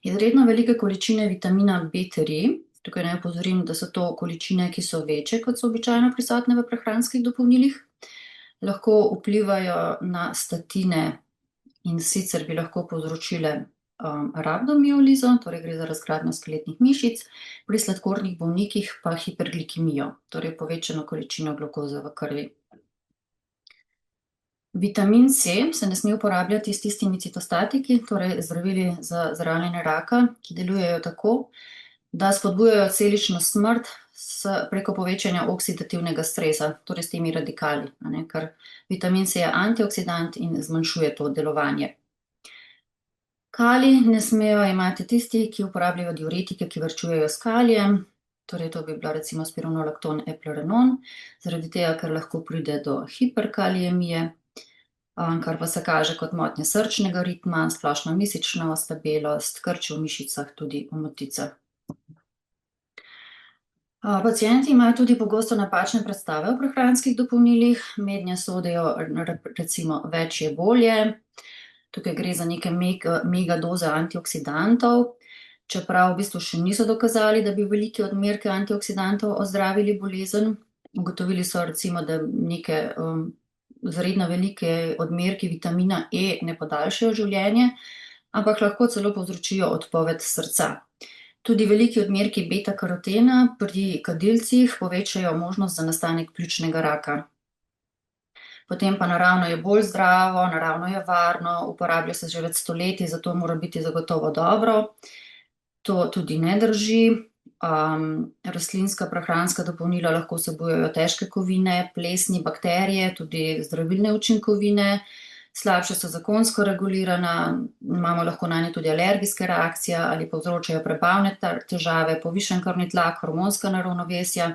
Izredno velike količine vitamina B3, tukaj naj opozorim, da so to količine, ki so večje, kot so običajno prisotne v prehranskih dopolnilih, lahko vplivajo na statine in sicer bi lahko povzročile rabdomiolizo, torej gre za razgradnjo skeletnih mišic, pri sladkornih bolnikih pa hiperglikemijo, torej povečano količino glukoze v krvi. Vitamin C se ne sme uporabljati s tistimi citostatiki, torej zdravili za zdravljenje raka, ki delujejo tako, da spodbujajo celično smrt preko povečanja oksidativnega stresa, torej s temi radikali, ker vitamin C je antioksidant in zmanjšuje to delovanje. Kalij ne smejo imati tisti, ki uporabljajo diuretike, ki varčujejo s kalijem, torej to bi bila recimo spironolakton, eplerenon, zaradi tega, ker lahko pride do hiperkalijemije, kar pa se kaže kot motnje srčnega ritma, splošna mišična oslabelost, krči v mišicah, tudi v moticah. Pacienti imajo tudi pogosto napačne predstave o prehranskih dopolnilih, mednje sodijo recimo več je bolje, tukaj gre za neke megadoze antioksidantov, čeprav v bistvu še niso dokazali, da bi velike odmerke antioksidantov ozdravili bolezen. Ugotovili so recimo, da neke izredno velike odmerki vitamina E ne podaljšajo življenje, ampak lahko celo povzročijo odpoved srca. Tudi veliki odmerki beta-karotena pri kadilcih povečajo možnost za nastanek pljučnega raka. Potem pa naravno je bolj zdravo, naravno je varno, uporablja se že več stoletij, zato mora biti zagotovo dobro. To tudi ne drži. Rastlinska prehranska dopolnila lahko vsebujejo težke kovine, plesni, bakterije, tudi zdravilne učinkovine, slabše so zakonsko regulirana, imamo lahko nanje tudi alergijske reakcije ali povzročajo prebavne težave, povišan krvni tlak, hormonska neravnovesja.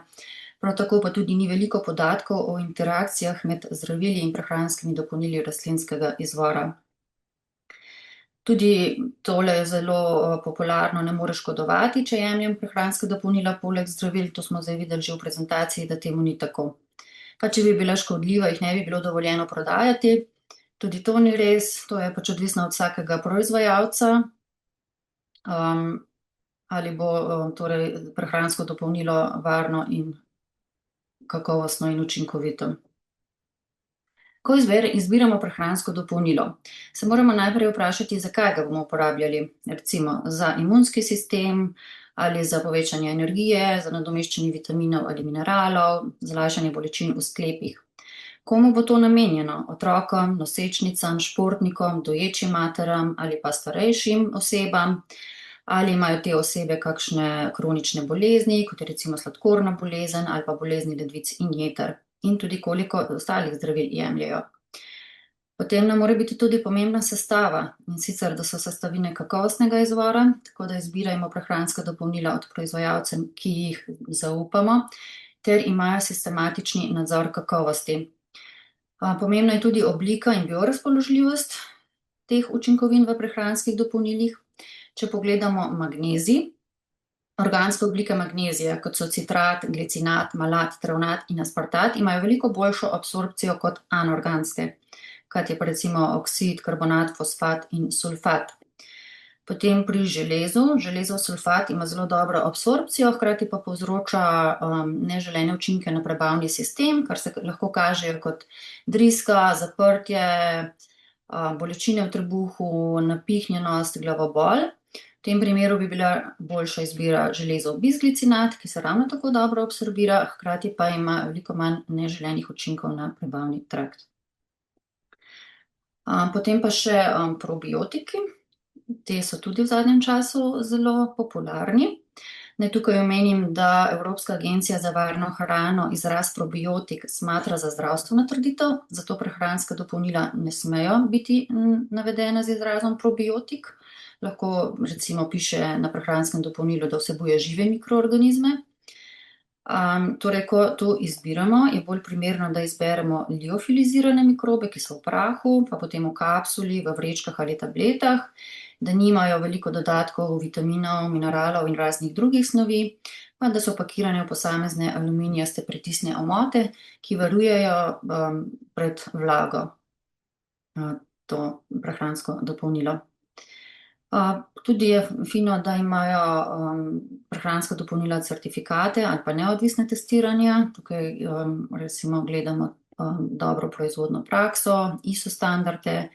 Prav tako pa tudi ni veliko podatkov o interakcijah med zdravili in prehranskimi dopolnili rastlinskega izvora. Tudi tole je zelo popularno, ne more škodovati, če jemljem prehranska dopolnila poleg zdravil, to smo zdaj videli že v prezentaciji, da temu ni tako. Pa če bi bila škodljiva, jih ne bi bilo dovoljeno prodajati. Tudi to ni res, to je pač odvisno od vsakega proizvajalca, ali bo torej prehransko dopolnilo varno in kakovostno in učinkovito. Ko izbiramo prehransko dopolnilo, se moramo najprej vprašati, zakaj ga bomo uporabljali, recimo za imunski sistem ali za povečanje energije, za nadomeščanje vitaminov ali mineralov, za lajšanje bolečin v sklepih. Komu bo to namenjeno? Otrokom, nosečnicam, športnikom, doječim materam ali pa starejšim osebam? Ali imajo te osebe kakšne kronične bolezni, kot je recimo sladkorna bolezen ali pa bolezni ledvic in jeter? In tudi koliko ostalih zdravil jemljejo. Potem nam mora biti tudi pomembna sestava, in sicer, da so sestavine kakovostnega izvora, tako da izbirajmo prehranska dopolnila od proizvajalcev, ki jih zaupamo, ter imajo sistematični nadzor kakovosti. Pomembna je tudi oblika in biorazpoložljivost teh učinkovin v prehranskih dopolnilih. Če pogledamo magnezij, organske oblike magnezija, kot so citrat, glicinat, malat, travnat in aspartat, imajo veliko boljšo absorpcijo kot anorganske, kot je pa recimo oksid, karbonat, fosfat in sulfat. Potem pri železu. Železov sulfat ima zelo dobro absorpcijo, hkrati pa povzroča neželene učinke na prebavni sistem, kar se lahko kaže kot driska, zaprtje, bolečine v trebuhu, napihnjenost, glavobol. V tem primeru bi bila boljša izbira železov bisglicinat, ki se ravno tako dobro absorbira, hkrati pa ima veliko manj neželenih učinkov na prebavni trakt. Potem pa še probiotiki. Te so tudi v zadnjem času zelo popularni. Naj tukaj omenim, da Evropska agencija za varno hrano izraz probiotik smatra za zdravstveno trditev, zato prehranska dopolnila ne smejo biti navedena z izrazom probiotik. Lahko recimo piše na prehranskem dopolnilu, da vsebuje žive mikroorganizme. Torej, ko to izbiramo, je bolj primerno, da izberemo liofilizirane mikrobe, ki so v prahu, pa potem v kapsuli, v vrečkah ali tabletah, da nimajo veliko dodatkov vitaminov, mineralov in raznih drugih snovi, pa da so pakirane v posamezne aluminijaste pritisne omote, ki varujejo pred vlago to prehransko dopolnilo. Tudi je fino, da imajo prehranska dopolnila certifikate ali pa neodvisne testiranja. Tukaj recimo gledamo dobro proizvodno prakso, ISO standarde,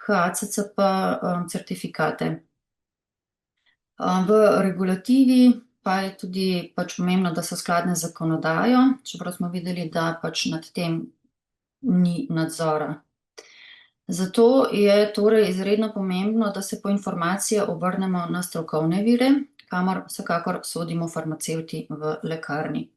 HACCP certifikate. V regulativi pa je tudi pomembno, da so skladne z zakonodajo, čeprav smo videli, da nad tem ni nadzora. Zato je torej izredno pomembno, da se po informacije obrnemo na strokovne vire, kamor vsekakor sodimo farmacevti v lekarni.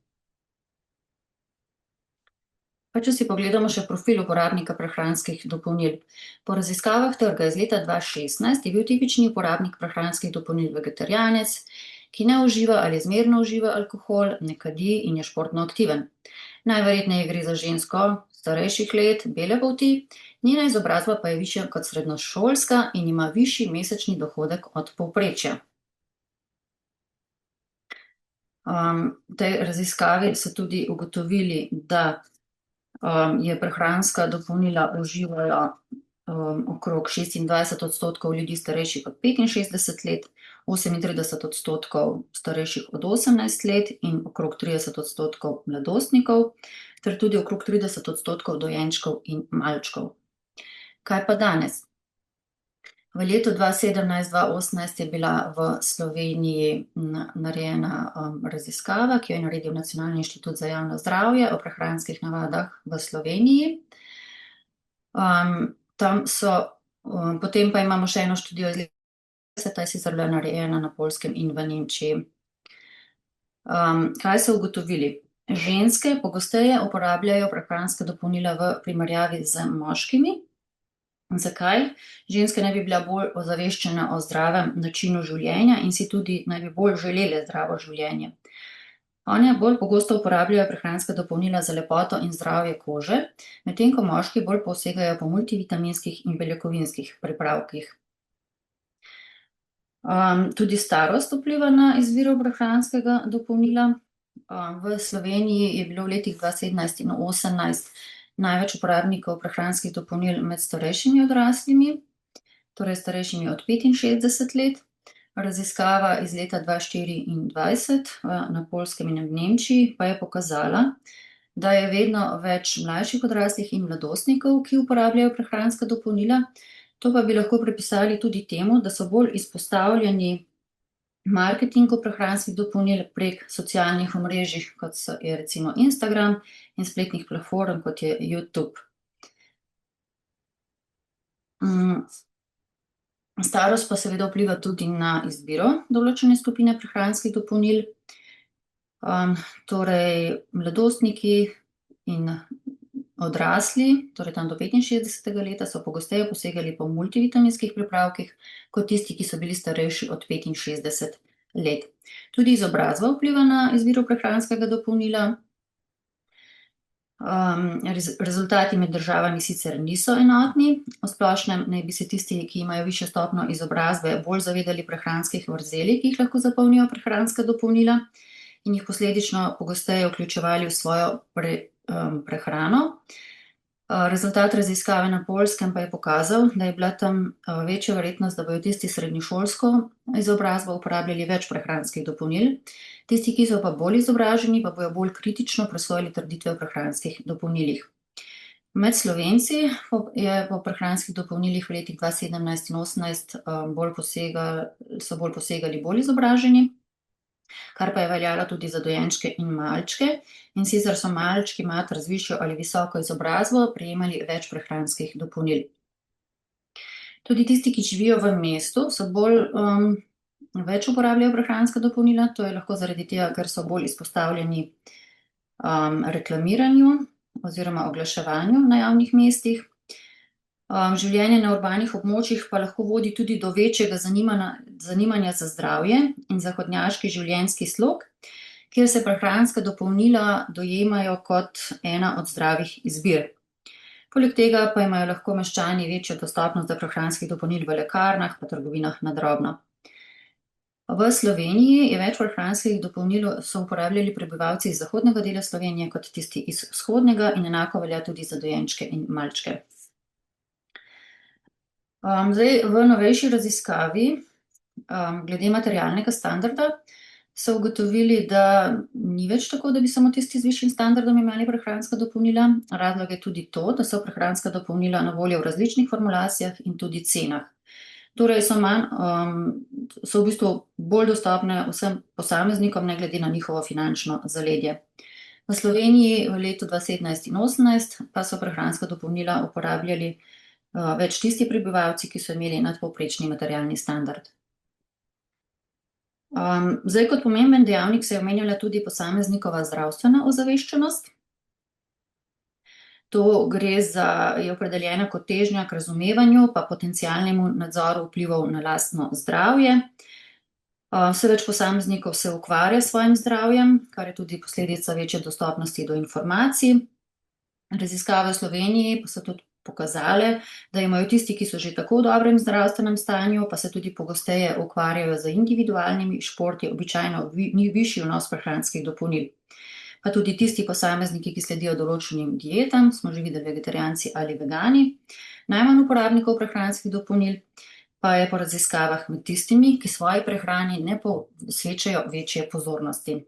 Pa če si pogledamo še profil uporabnika prehranskih dopolnil. Po raziskavah trga iz leta 2016 je bil tipični uporabnik prehranskih dopolnil vegetarijanec, ki ne uživa ali zmerno uživa alkohol, ne kadi in je športno aktiven. Najverjetneje gre za žensko starejših let, bele polti, njena izobrazba pa je višja kot srednješolska in ima višji mesečni dohodek od povprečja. V tej raziskavi so tudi ugotovili, da je prehranska dopolnila uživajo okrog 26% ljudi starejših od 65 let, 38% starejših od 18 let in okrog 30% mladostnikov, ter tudi okrog 30% dojenčkov in malčkov. Kaj pa danes? V letu 2017-2018 je bila v Sloveniji narejena raziskava, ki jo je naredil Nacionalni inštitut za javno zdravje o prehranskih navadah v Sloveniji. Potem pa imamo še eno študijo iz leta 2020, ta je sicer bila narejena na Poljskem in v Nemčiji. Kaj so ugotovili? Ženske pogosteje uporabljajo prehranska dopolnila v primerjavi z moškimi. Zakaj? Ženske naj bi bila bolj ozaveščene o zdravem načinu življenja in si tudi naj bi bolj želele zdravo življenje. One bolj pogosto uporabljajo prehranska dopolnila za lepoto in zdravje kože, medtem ko moški bolj posegajo po multivitaminskih in beljakovinskih pripravkih. Tudi starost vpliva na izbiro prehranskega dopolnila. V Sloveniji je bilo v letih 2017 in 2018 največ uporabnikov prehranskih dopolnil med starejšimi odraslimi, torej starejšimi od 65 let. Raziskava iz leta 2024 na Poljskem in v Nemčiji pa je pokazala, da je vedno več mlajših odraslih in mladostnikov, ki uporabljajo prehranska dopolnila. To pa bi lahko pripisali tudi temu, da so bolj izpostavljeni marketingu prehranskih dopolnil prek socialnih omrežij, kot je recimo Instagram, in spletnih platform, kot je YouTube. Starost pa seveda vpliva tudi na izbiro določene skupine prehranskih dopolnil. Torej, mladostniki in odrasli, torej tam do 65. leta, so pogosteje posegali po multivitaminskih pripravkih, kot tisti, ki so bili starejši od 65 let. Tudi izobrazba vpliva na izbiro prehranskega dopolnila. Rezultati med državami sicer niso enotni. V splošnem naj bi se tisti, ki imajo višjo stopnjo izobrazbe, bolj zavedali prehranskih vrzeli, ki jih lahko zapolnijo prehranska dopolnila, in jih posledično pogosteje vključevali v svojo prehrano. Rezultat raziskave na Poljskem pa je pokazal, da je bila tam večja verjetnost, da bojo tisti srednješolsko izobrazbo uporabljali več prehranskih dopolnil. Tisti, ki so pa bolj izobraženi, pa bojo bolj kritično presojali trditve o prehranskih dopolnilih. Med Slovenci je po prehranskih dopolnilih v letih 2017 in 2018 so bolj posegali bolj izobraženi, kar pa je veljalo tudi za dojenčke in malčke. In sicer so malčki, mater z višjo ali visoko izobrazbo, prejemali več prehranskih dopolnil. Tudi tisti, ki živijo v mestu, so več uporabljajo prehranska dopolnila. To je lahko zaradi tega, ker so bolj izpostavljeni reklamiranju oziroma oglaševanju na javnih mestih. Življenje na urbanih območjih pa lahko vodi tudi do večjega zanimanja za zdravje in zahodnjaški življenjski slog, kjer se prehranska dopolnila dojemajo kot ena od zdravih izbir. Poleg tega pa imajo lahko meščani večjo dostopnost do prehranskih dopolnil v lekarnah pa trgovinah na drobno. V Sloveniji je več prehranskih dopolnil so uporabljali prebivalci iz zahodnega dela Slovenije kot tisti iz vzhodnega in enako velja tudi za dojenčke in malčke. Zdaj, v novejši raziskavi glede materialnega standarda so ugotovili, da ni več tako, da bi samo tisti z višjim standardom imeli prehranska dopolnila. Razlog je tudi to, da so prehranska dopolnila na voljo v različnih formulacijah in tudi cenah. Torej so v bistvu bolj dostopne vsem posameznikom, ne glede na njihovo finančno zaledje. V Sloveniji v letu 2017 in 2018 pa so prehranska dopolnila uporabljali več tisti prebivalci, ki so imeli nadpovprečni materialni standard. Zdaj, kot pomemben dejavnik se je omenjala tudi posameznikova zdravstvena ozaveščenost. To je opredeljena kot težnja k razumevanju pa potencialnemu nadzoru vplivov na lastno zdravje. Vse več posameznikov se ukvarja s svojim zdravjem, kar je tudi posledica večje dostopnosti do informacij. Raziskave v Sloveniji pa so tudi pokazale, da imajo tisti, ki so že tako v dobrem zdravstvenem stanju, pa se tudi pogosteje ukvarjajo z individualnimi športi, običajno ni višji vnos prehranskih dopolnil. Pa tudi tisti posamezniki, ki sledijo določenim dietam, smo že videli vegetarijanci ali vegani. Najmanj uporabnikov prehranskih dopolnil pa je po raziskavah med tistimi, ki svoji prehrani ne posvečajo večje pozornosti.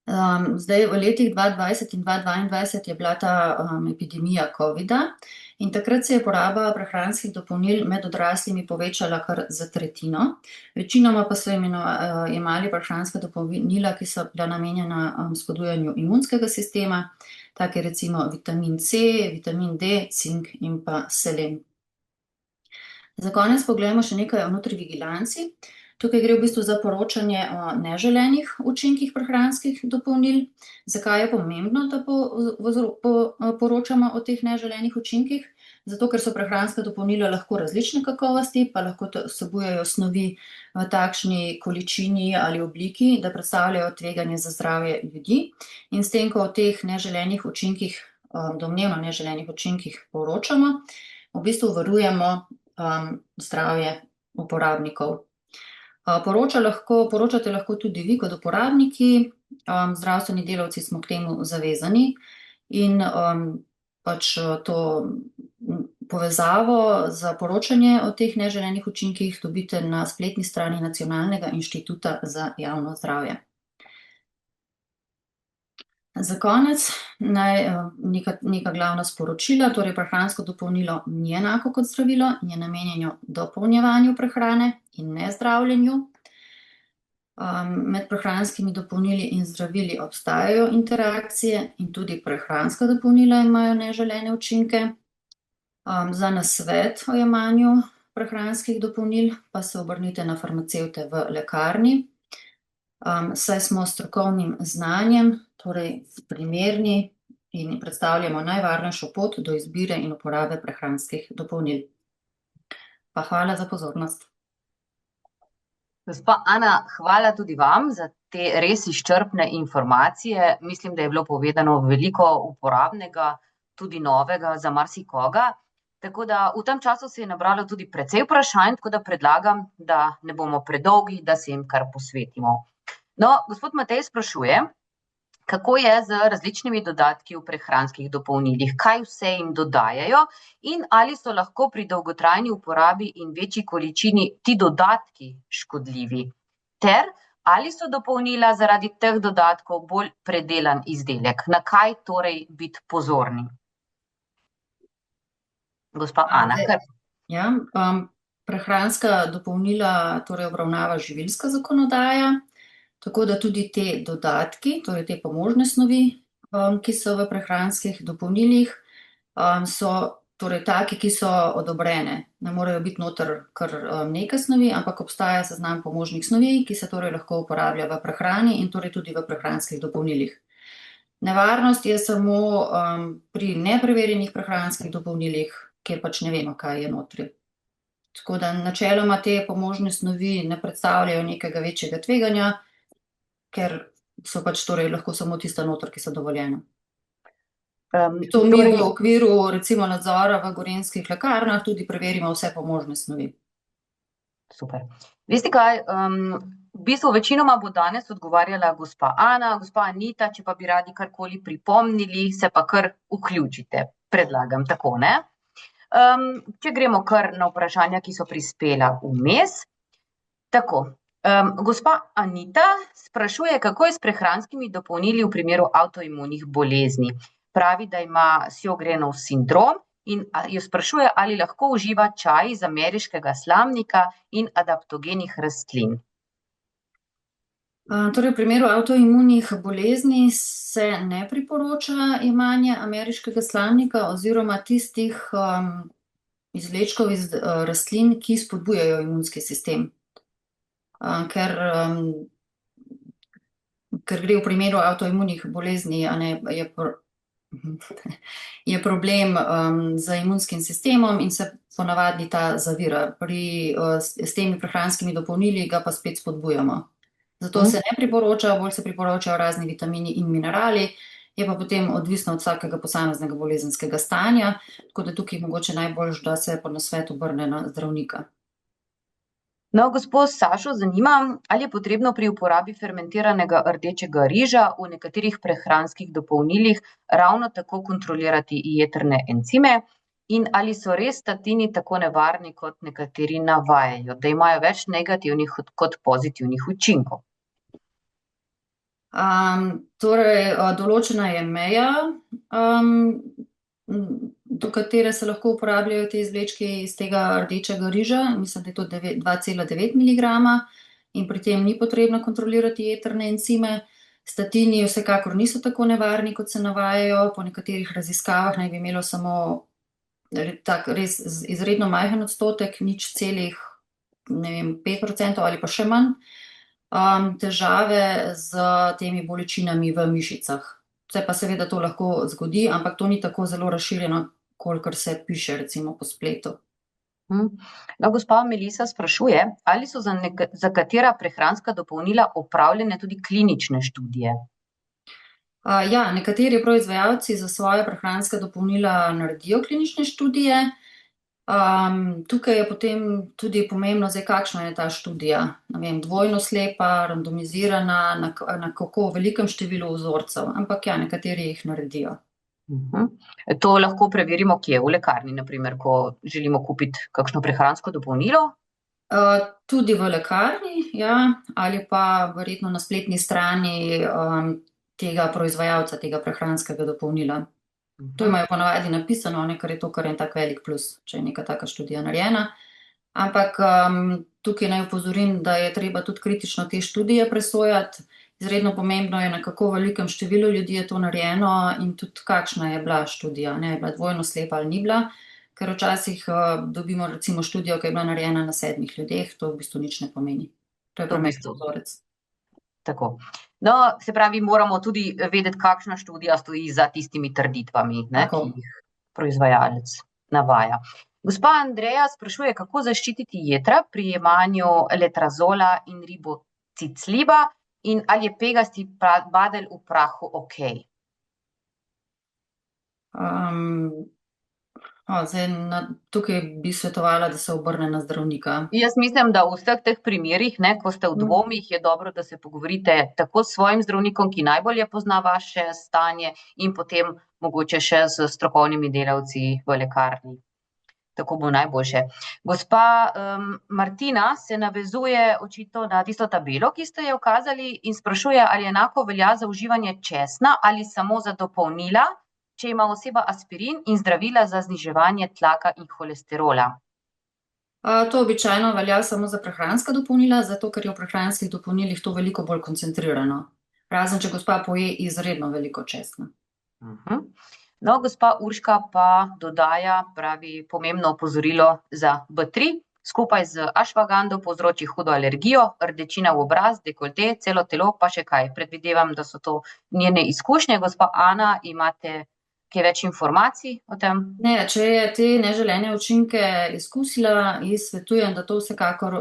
Zdaj, v letih 2020 in 2022 je bila ta epidemija covida in takrat se je poraba prehranskih dopolnil med odraslimi povečala kar za tretjino. Večinoma pa so jemali prehranska dopolnila, ki so bila namenjena spodbujanju imunskega sistema, tak je recimo vitamin C, vitamin D, cink in pa selen. Za konec pogledamo še nekaj o nutrivigilanci. Tukaj gre v bistvu za poročanje o neželenih učinkih prehranskih dopolnil. Zakaj je pomembno, da poročamo o teh neželenih učinkih? Zato, ker so prehranska dopolnila lahko različne kakovosti, pa lahko vsebujejo snovi v takšni količini ali obliki, da predstavljajo tveganje za zdravje ljudi. In s tem, ko o teh neželenih učinkih, domnevno neželenih učinkih poročamo, v bistvu varujemo zdravje uporabnikov. Poročate lahko tudi vi kot uporabniki, zdravstveni delavci smo k temu zavezani in pač to povezavo za poročanje o teh neželenih učinkih dobite na spletni strani Nacionalnega inštituta za javno zdravje. Za konec neka glavna sporočila, torej prehransko dopolnilo ni enako kot zdravilo in je namenjeno dopolnjevanju prehrane in ne zdravljenju. Med prehranskimi dopolnili in zdravili obstajajo interakcije in tudi prehranska dopolnila imajo neželene učinke. Za nasvet o jemanju prehranskih dopolnil pa se obrnite na farmacevte v lekarni, saj smo s strokovnim znanjem, torej primerni in predstavljamo najvarnejšo pot do izbire in uporabe prehranskih dopolnil. Pa hvala za pozornost. Gospa Ana, hvala tudi vam za te res izčrpne informacije. Mislim, da je bilo povedano veliko uporabnega, tudi novega za marsikoga. Tako da v tem času se je nabralo tudi precej vprašanj, tako da predlagam, da ne bomo predolgi, da se jim kar posvetimo. No, gospod Matej sprašuje, kako je z različnimi dodatki v prehranskih dopolnilih, kaj vse jim dodajajo in ali so lahko pri dolgotrajni uporabi in večji količini ti dodatki škodljivi, ter ali so dopolnila zaradi teh dodatkov bolj predelan izdelek, na kaj torej biti pozorni. Gospa Ana, kar. Ja, prehranska dopolnila torej obravnava živilska zakonodaja, tako da tudi te dodatki, torej te pomožne snovi, ki so v prehranskih dopolnilih, so torej taki, ki so odobrene. Ne morejo biti noter kar neke snovi, ampak obstaja seznam pomožnih snovi, ki se torej lahko uporablja v prehrani in torej tudi v prehranskih dopolnilih. Nevarnost je samo pri nepreverjenih prehranskih dopolnilih, kjer pač ne vemo, kaj je notri. Tako da načeloma te pomožne snovi ne predstavljajo nekega večjega tveganja, ker so pač torej lahko samo tista noter, ki so dovoljena. To mi v okviru recimo nadzora v gorenjskih lekarnah tudi preverimo vse pomožne snovi. Super. Veste kaj, v bistvu večinoma bo danes odgovarjala gospa Ana, gospa Anita, če pa bi radi karkoli pripomnili, se pa kar vključite, predlagam, tako, ne? Če gremo kar na vprašanja, ki so prispela vmes. Tako, gospa Anita sprašuje, kako je s prehranskimi dopolnili v primeru avtoimunih bolezni. Pravi, da ima Sjogrenov sindrom in jo sprašuje, ali lahko uživa čaj iz ameriškega slamnika in adaptogenih rastlin. Torej, v primeru avtoimunih bolezni se ne priporoča jemanje ameriškega slamnika oziroma tistih izvlečkov iz rastlin, ki spodbujajo imunski sistem. Ker gre v primeru avtoimunih bolezni, je problem z imunskim sistemom in se ponavadi ta zavira. S temi prehranskimi dopolnili ga pa spet spodbujamo. Zato se ne priporoča, bolj se priporočajo razni vitamini in minerali, je pa potem odvisno od vsakega posameznega bolezenskega stanja, tako da tukaj mogoče najboljše, da se po nasvet obrne na zdravnika. No, gospod Sašo zanima, ali je potrebno pri uporabi fermentiranega rdečega riža v nekaterih prehranskih dopolnilih ravno tako kontrolirati jetrne encime in ali so res statini tako nevarni, kot nekateri navajajo, da imajo več negativnih kot pozitivnih učinkov. Torej, določena je meja, do katere se lahko uporabljajo te izvlečki iz tega rdečega riža, mislim, da je to 2,9 miligrama in pri tem ni potrebno kontrolirati jetrne encime. Statini vsekakor niso tako nevarni, kot se navajajo, po nekaterih raziskavah naj bi imelo samo tak res izredno majhen odstotek, 0,5% ali pa še manj, težave z temi bolečinami v mišicah. Se pa seveda to lahko zgodi, ampak to ni tako zelo razširjeno, kolikor se piše recimo po spletu. No, gospa Melisa sprašuje, ali so za katera prehranska dopolnila opravljene tudi klinične študije? Ja, nekateri proizvajalci za svoje prehranska dopolnila naredijo klinične študije. Tukaj je potem tudi pomembno, zdaj kakšna je ta študija. Ne vem, dvojno slepa, randomizirana, na kako velikem številu vzorcev, ampak ja, nekateri jih naredijo. To lahko preverimo kje? V lekarni, na primer, ko želimo kupiti kakšno prehransko dopolnilo? Tudi v lekarni, ja, ali pa verjetno na spletni strani tega proizvajalca, tega prehranskega dopolnila. To imajo ponavadi napisano, ker je to kar en tak velik plus, če je neka taka študija narejena. Ampak tukaj naj opozorim, da je treba tudi kritično te študije presojati. Izredno pomembno je, na kako velikem številu ljudi je to narejeno in tudi kakšna je bila študija, ne je bila dvojno slepa ali ni bila, ker včasih dobimo recimo študijo, ki je bila narejena na 7 ljudeh, to v bistvu nič ne pomeni. To je premajhen vzorec. Tako. No, se pravi, moramo tudi vedeti, kakšna študija stoji za tistimi trditvami, ne, ki jih proizvajalec navaja. Gospa Andreja sprašuje, kako zaščititi jetra pri jemanju letrazola in ribocicliba in ali je pegasti badelj v prahu okej? Tukaj bi svetovala, da se obrne na zdravnika. Jaz mislim, da v vseh teh primerih, ne, ko ste v dvomih, je dobro, da se pogovorite tako s svojim zdravnikom, ki najbolje pozna vaše stanje, in potem mogoče še s strokovnimi delavci v lekarni. Tako bo najboljše. Gospa Martina se navezuje očitno na tisto tabelo, ki ste jo ukazali, in sprašuje, ali enako velja za uživanje česna ali samo za dopolnila, če ima oseba aspirin in zdravila za zniževanje tlaka in holesterola. To običajno velja samo za prehranska dopolnila, zato ker je v prehranskih dopolnilih to veliko bolj koncentrirano. Razen, če gospa poje izredno veliko česna. No, gospa Urška pa dodaja, pravi, pomembno opozorilo za B3. Skupaj z ašvagando povzroči hudo alergijo, rdečina v obraz, dekolte, celo telo, pa še kaj. Predvidevam, da so to njene izkušnje. Gospa Ana, imate kaj več informacij o tem? Ne, če je te neželene učinke izkusila, ji svetujem, da to vsekakor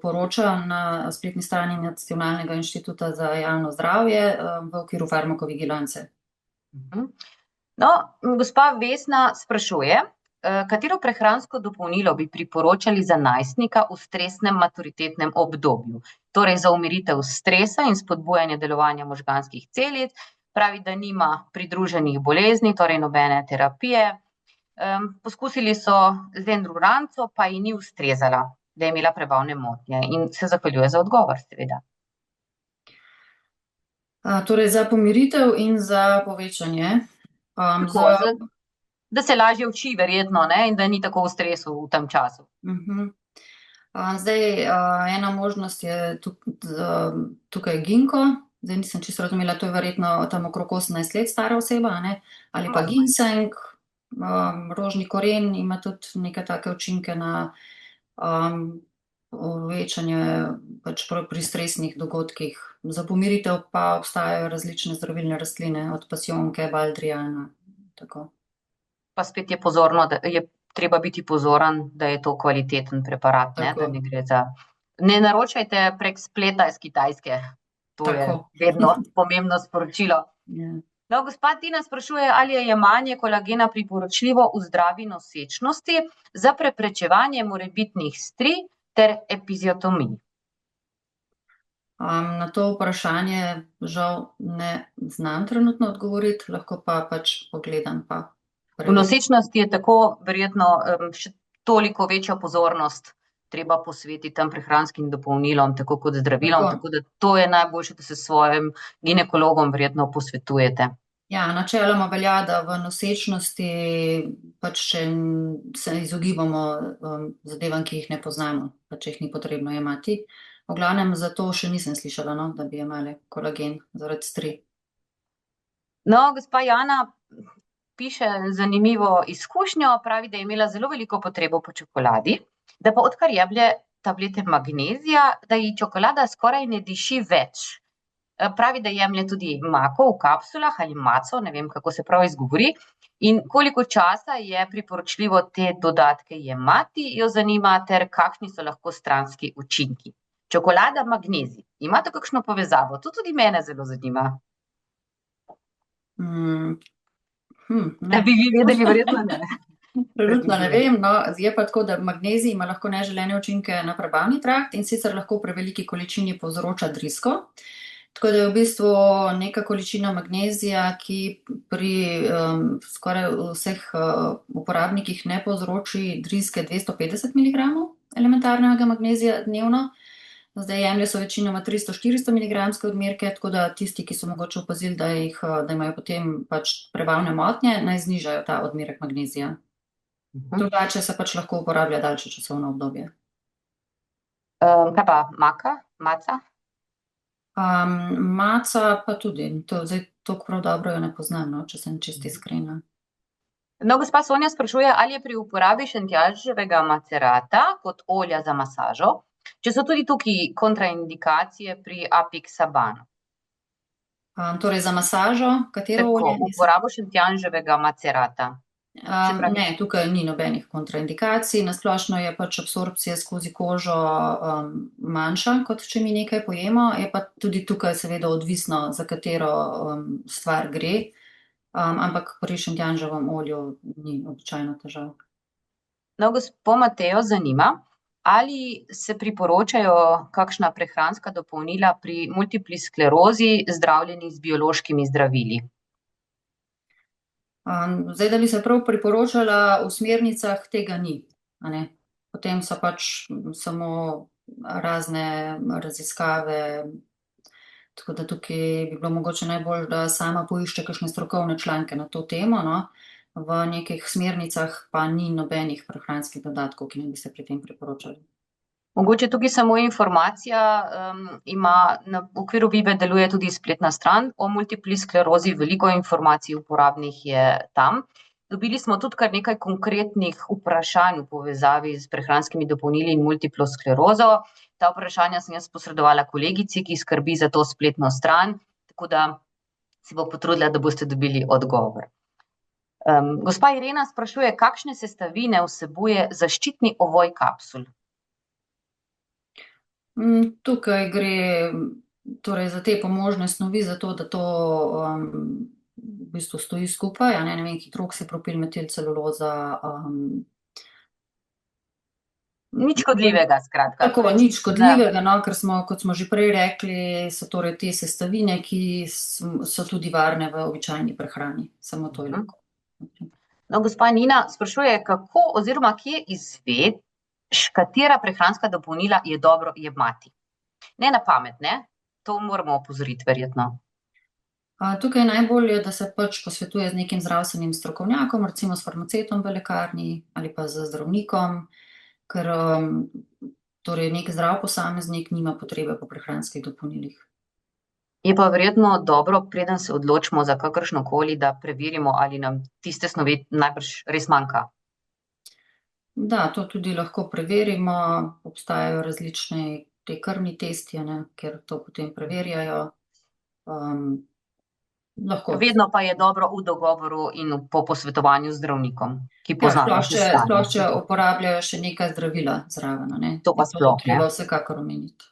poroča na spletni strani Nacionalnega inštituta za javno zdravje v okviru farmakovigilance. No, gospa Vesna sprašuje, katero prehransko dopolnilo bi priporočali za najstnika v stresnem maturitetnem obdobju? Torej za umiritev stresa in spodbujanje delovanja možganskih celic. Pravi, da nima pridruženih bolezni, torej nobene terapije. Poskusili so z enduranco, pa ji ni ustrezala, da je imela prebavne motnje, in se zahvaljuje za odgovor, seveda. Torej za pomiritev in za povečanje. Da se lažje uči, verjetno, ne? In da ni tako v stresu v tem času. Zdaj, ena možnost je tukaj ginko. Zdaj nisem čisto razumela, to je verjetno tam okrog 18 let stara oseba, ne? Ali pa ginseng, rožni koren ima tudi neke take učinke na povečanje pač pri stresnih dogodkih. Za pomiritev pa obstajajo različne zdravilne rastline, od pasjonke, baldrijana, tako. Pa spet je pozorno, da je treba biti pozoren, da je to kvaliteten preparat, ne? Da ne gre za... Ne naročajte prek spleta iz Kitajske. To je vedno pomembno sporočilo. No, gospa Tina sprašuje, ali je jemanje kolagena priporočljivo v zdravi nosečnosti za preprečevanje morebitnih strij ter epiziotomij. Na to vprašanje žal ne znam trenutno odgovoriti, lahko pa pač pogledam pa. V nosečnosti je tako verjetno še toliko večjo pozornost treba posvetiti tem prehranskim dopolnilom, tako kot zdravilom, tako da to je najboljše, da se s svojim ginekologom verjetno posvetujete. Ja, načeloma velja, da v nosečnosti pač se izogibamo zadevam, ki jih ne poznamo, pač jih ni potrebno jemati. V glavnem zato še nisem slišala, no, da bi jemali kolagen zaradi strij. No, gospa Jana piše zanimivo izkušnjo, pravi, da je imela zelo veliko potrebo po čokoladi, da pa odkar jemlje tablete magnezija, da ji čokolada skoraj ne diši več. Pravi, da jemlje tudi mako v kapsulah ali maco, ne vem, kako se prav izgovori, in koliko časa je priporočljivo te dodatke jemati, jo zanima, ter kakšni so lahko stranski učinki. Čokolada, magnezij. Imate kakšno povezavo? To tudi mene zelo zanima. Da bi vi vedeli, verjetno ne. Trenutno ne vem, no, je pa tako, da magnezij ima lahko neželene učinke na prebavni trakt in sicer lahko v preveliki količini povzroča drisko. Tako da je v bistvu neka količina magnezija, ki pri skoraj vseh uporabnikih ne povzroči driske 250 mg elementarnega magnezija dnevno. Zdaj jemlje so večinoma 300-400 mg odmerke, tako da tisti, ki so mogoče opazili, da imajo potem pač prebavne motnje, naj znižajo ta odmerek magnezija. Drugače se pač lahko uporablja daljše časovno obdobje. Kaj pa maka, maca? Maca pa tudi, zdaj toliko prav dobro jo ne poznam, no, če sem čisto iskrena. No, gospa Sonja sprašuje, ali je pri uporabi šentjanževega macerata kot olja za masažo, če so tudi tukaj kontraindikacije pri apixabanu. Torej za masažo, katero olje? Tako, uporabo šentjanževega macerata. Ne, tukaj ni nobenih kontraindikacij, na splošno je pač absorpcija skozi kožo manjša, kot če mi nekaj pojemo, je pa tudi tukaj seveda odvisno, za katero stvar gre. ampak pri šentjanževem olju ni običajno težav. No, gospod Matejo zanima, ali se priporočajo kakšna prehranska dopolnila pri multipli sklerozi, zdravljeni z biološkimi zdravili? Zdaj, da bi se prav priporočala, v smernicah tega ni, a ne. Potem so pač samo razne raziskave, tako da tukaj bi bilo mogoče najbolj, da sama poišče kakšne strokovne članke na to temo, no. V nekih smernicah pa ni nobenih prehranskih dodatkov, ki ne bi se pri tem priporočali. Mogoče tukaj samo informacija, v okviru Vibe deluje tudi spletna stran o multipli sklerozi, veliko informacij uporabnih je tam. Dobili smo tudi kar nekaj konkretnih vprašanj v povezavi s prehranskimi dopolnili in multiplo sklerozo. Ta vprašanja sem jaz posredovala kolegici, ki skrbi za to spletno stran, tako da se bo potrudila, da boste dobili odgovor. Gospa Irena sprašuje, kakšne sestavine vsebuje zaščitni ovoj kapsul? Tukaj gre torej za te pomožne snovi, za to, da to v bistvu stoji skupaj, a ne vem, hidroksipropilmetilceluloza. Nič škodljivega, skratka. Tako, nič škodljivega, no, ker kot smo že prej rekli, so torej te sestavine, ki so tudi varne v običajni prehrani, samo to je lahko. No, gospa Nina sprašuje, kako oziroma kje izveš, katera prehranska dopolnila je dobro jemati? Ne na pamet, ne? To moramo opozoriti verjetno. Tukaj najbolje, da se pač posvetuje z nekim zdravstvenim strokovnjakom, recimo s farmacevtom v lekarni ali pa z zdravnikom, ker torej nek zdrav posameznik nima potrebe po prehranskih dopolnilih. Je pa verjetno dobro, preden se odločimo za kakršnokoli, da preverimo, ali nam tiste snovi najbrž res manjka. Da, to tudi lahko preverimo, obstajajo različni te krvni testi, ne, kjer to potem preverjajo. Lahko. Vedno pa je dobro v dogovoru in po posvetovanju z zdravnikom, ki pozna vaše stanje. Sploh če uporabljajo še neka zdravila zraven, ne. To pa sploh, ne. Treba vsekakor omeniti.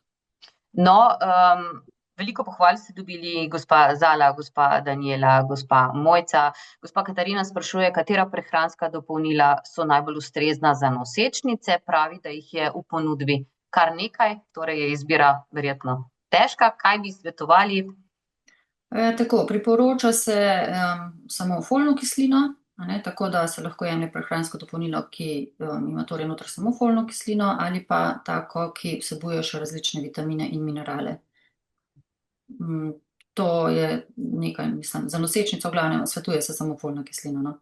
No, veliko pohval ste dobili, gospa Zala, gospa Daniela, gospa Mojca. Gospa Katarina sprašuje, katera prehranska dopolnila so najbolj ustrezna za nosečnice. Pravi, da jih je v ponudbi kar nekaj, torej je izbira verjetno težka. Kaj bi svetovali? Tako, priporoča se samo folno kislino, a ne, tako da se lahko jemlje prehransko dopolnilo, ki ima torej noter samo folno kislino, ali pa tako, ki vsebuje še različne vitamine in minerale. To je nekaj, mislim, za nosečnico v glavnem svetuje se samo folna kislina, no.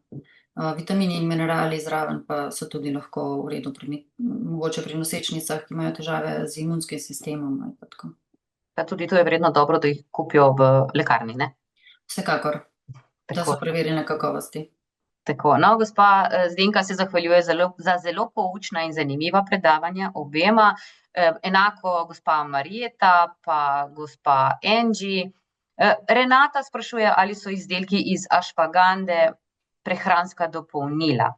Vitamini in minerali zraven pa so tudi lahko v redu, mogoče pri nosečnicah, ki imajo težave z imunskim sistemom ali pa tako. Pa tudi to je vredno dobro, da jih kupijo v lekarni, ne? Vsekakor, da so preverjene kakovosti. Tako, no, gospa Zdenka se zahvaljuje za zelo poučna in zanimiva predavanja obema. Enako gospa Marjeta, pa gospa Angie. Renata sprašuje, ali so izdelki iz ašvagande prehranska dopolnila?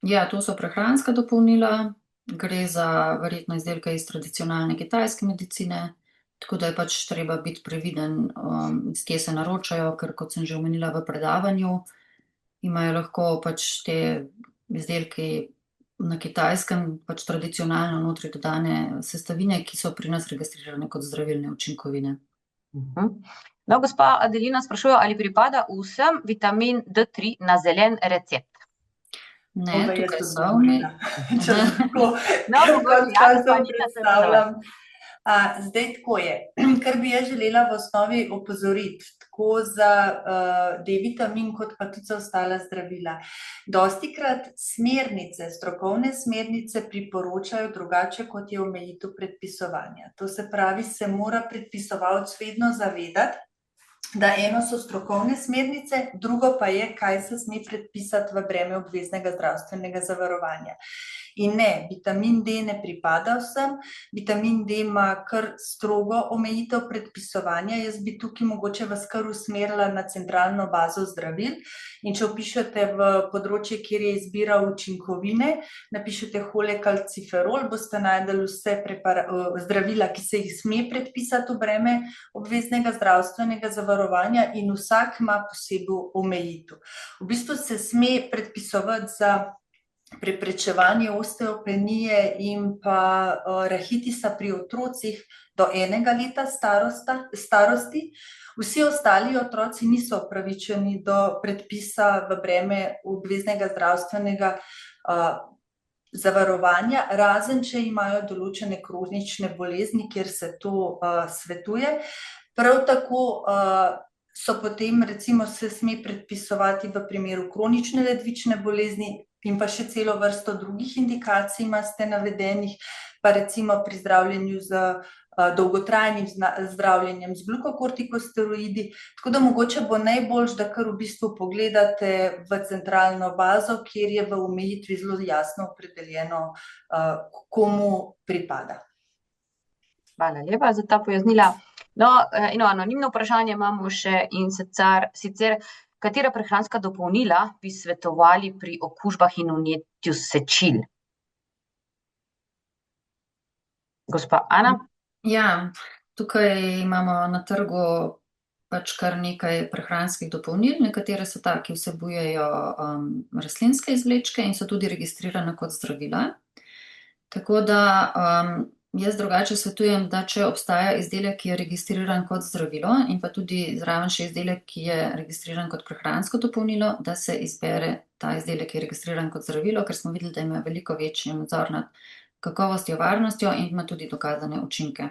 Ja, to so prehranska dopolnila. Gre za verjetno izdelke iz tradicionalne kitajske medicine, tako da je pač treba biti previden, iz kje se naročajo, ker kot sem že omenila v predavanju, imajo lahko pač te izdelki na Kitajskem pač tradicionalno notri dodane sestavine, ki so pri nas registrirane kot zdravilne učinkovine. No, gospa Adelina sprašuje, ali pripada vsem vitamin D3 na zelen recept? Ne, tukaj so omenjena. Zdaj tako je, kar bi jaz želela v osnovi opozoriti, tako za D-vitamin kot pa tudi za ostala zdravila. Dostikrat smernice, strokovne smernice priporočajo drugače, kot je omejitev predpisovanja. To se pravi, se mora predpisovalec vedno zavedati, da eno so strokovne smernice, drugo pa je, kaj se sme predpisati v breme obveznega zdravstvenega zavarovanja. In ne, vitamin D ne pripada vsem, vitamin D ima kar strogo omejitev predpisovanja. Jaz bi tukaj mogoče vas kar usmerila na centralno bazo zdravil in če vpišete v področje, kjer je izbira učinkovine, napišete holekalciferol, boste najdeli vse zdravila, ki se jih sme predpisati v breme obveznega zdravstvenega zavarovanja in vsak ima posebej omejitev. V bistvu se sme predpisovati za preprečevanje osteopenije in pa rahitisa pri otrocih do 1 leta starosti. Vsi ostali otroci niso upravičeni do predpisa v breme obveznega zdravstvenega zavarovanja, razen če imajo določene kronične bolezni, kjer se to svetuje. Prav tako so potem recimo se sme predpisovati v primeru kronične ledvične bolezni in pa še celo vrsto drugih indikacij imate navedenih, pa recimo pri zdravljenju z dolgotrajnim zdravljenjem z glukokortikosteroidi, tako da mogoče bo najboljše, da kar v bistvu pogledate v centralno bazo, kjer je v omejitvi zelo jasno opredeljeno, komu pripada. Hvala lepa za ta pojasnila. No, eno anonimno vprašanje imamo še in sicer katera prehranska dopolnila bi svetovali pri okužbah in vnetju sečil? Gospa Ana? Ja, tukaj imamo na trgu pač kar nekaj prehranskih dopolnil, nekatere so take, ki vsebujejo rastlinske izvlečke in so tudi registrirane kot zdravila. Tako da jaz drugače svetujem, da če obstaja izdelek, ki je registriran kot zdravilo in pa tudi zraven še izdelek, ki je registriran kot prehransko dopolnilo, da se izbere ta izdelek, ki je registriran kot zdravilo, ker smo videli, da ima veliko večji nadzor nad kakovostjo, varnostjo in ima tudi dokazane učinke.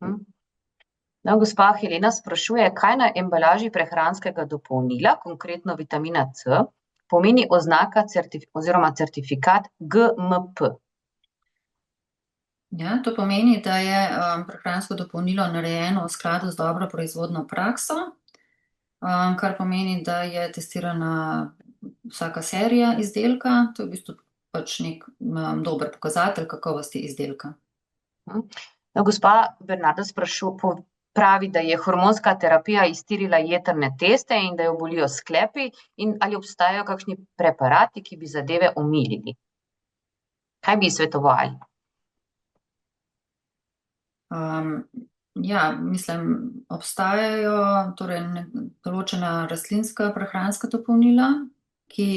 No, gospa Helena sprašuje, kaj na embalaži prehranskega dopolnila, konkretno vitamina C, pomeni oznaka oziroma certifikat GMP? Ja, to pomeni, da je prehransko dopolnilo narejeno v skladu z dobro proizvodno prakso, kar pomeni, da je testirana vsaka serija izdelka, to je v bistvu pač nek dober pokazatelj kakovosti izdelka. No, gospa Bernarda pravi, da je hormonska terapija iztirila jetrne teste in da jo bolijo sklepi, in ali obstajajo kakšni preparati, ki bi zadeve omilili? Kaj bi svetovali? Ja, mislim, obstajajo torej določena rastlinska prehranska dopolnila, ki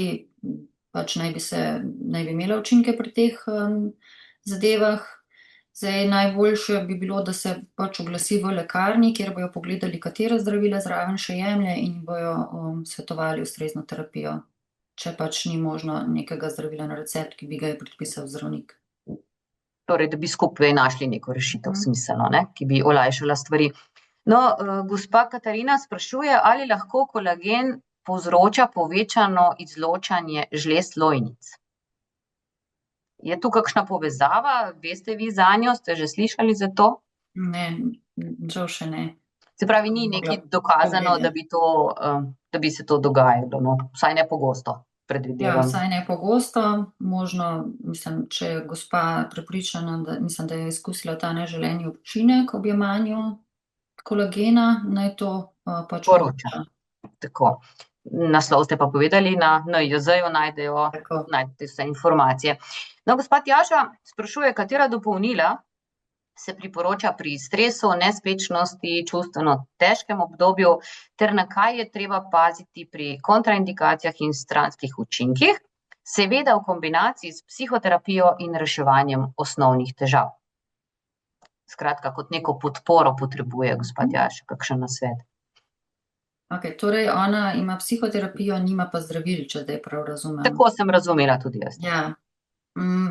pač naj bi imela učinke pri teh zadevah. Zdaj, najboljše bi bilo, da se pač oglasi v lekarni, kjer bojo pogledali, katera zdravila zraven še jemlje in bojo svetovali ustrezno terapijo, če pač ni možno nekega zdravila na recept, ki bi ga je predpisal zdravnik. Torej, da bi skupaj našli neko rešitev smiselno, ki bi olajšala stvari. No, gospa Katarina sprašuje, ali lahko kolagen povzroča povečano izločanje žlez lojnic? Je tu kakšna povezava? Veste vi zanjo? Ste že slišali za to? Ne, žal še ne. Se pravi, ni nekaj dokazano, da bi se to dogajalo, no? Vsaj ne pogosto, predvidevam. Ja, vsaj ne pogosto, možno, mislim, če je gospa prepričana, da je izkusila ta neželeni učinek ob jemanju kolagena, naj to pač poroča. Tako. Naslov ste pa povedali, na NIJZ-ju najdete vse informacije. No, gospa Tjaša sprašuje, katera dopolnila se priporoča pri stresu, nespečnosti, čustveno težkem obdobju, ter na kaj je treba paziti pri kontraindikacijah in stranskih učinkih, seveda v kombinaciji s psihoterapijo in reševanjem osnovnih težav. Skratka, kot neko podporo potrebuje gospa Tjaša, kakšen nasvet. Okay, torej ona ima psihoterapijo, nima pa zdravil, če zdaj prav razumem. Tako sem razumela tudi jaz. Ja.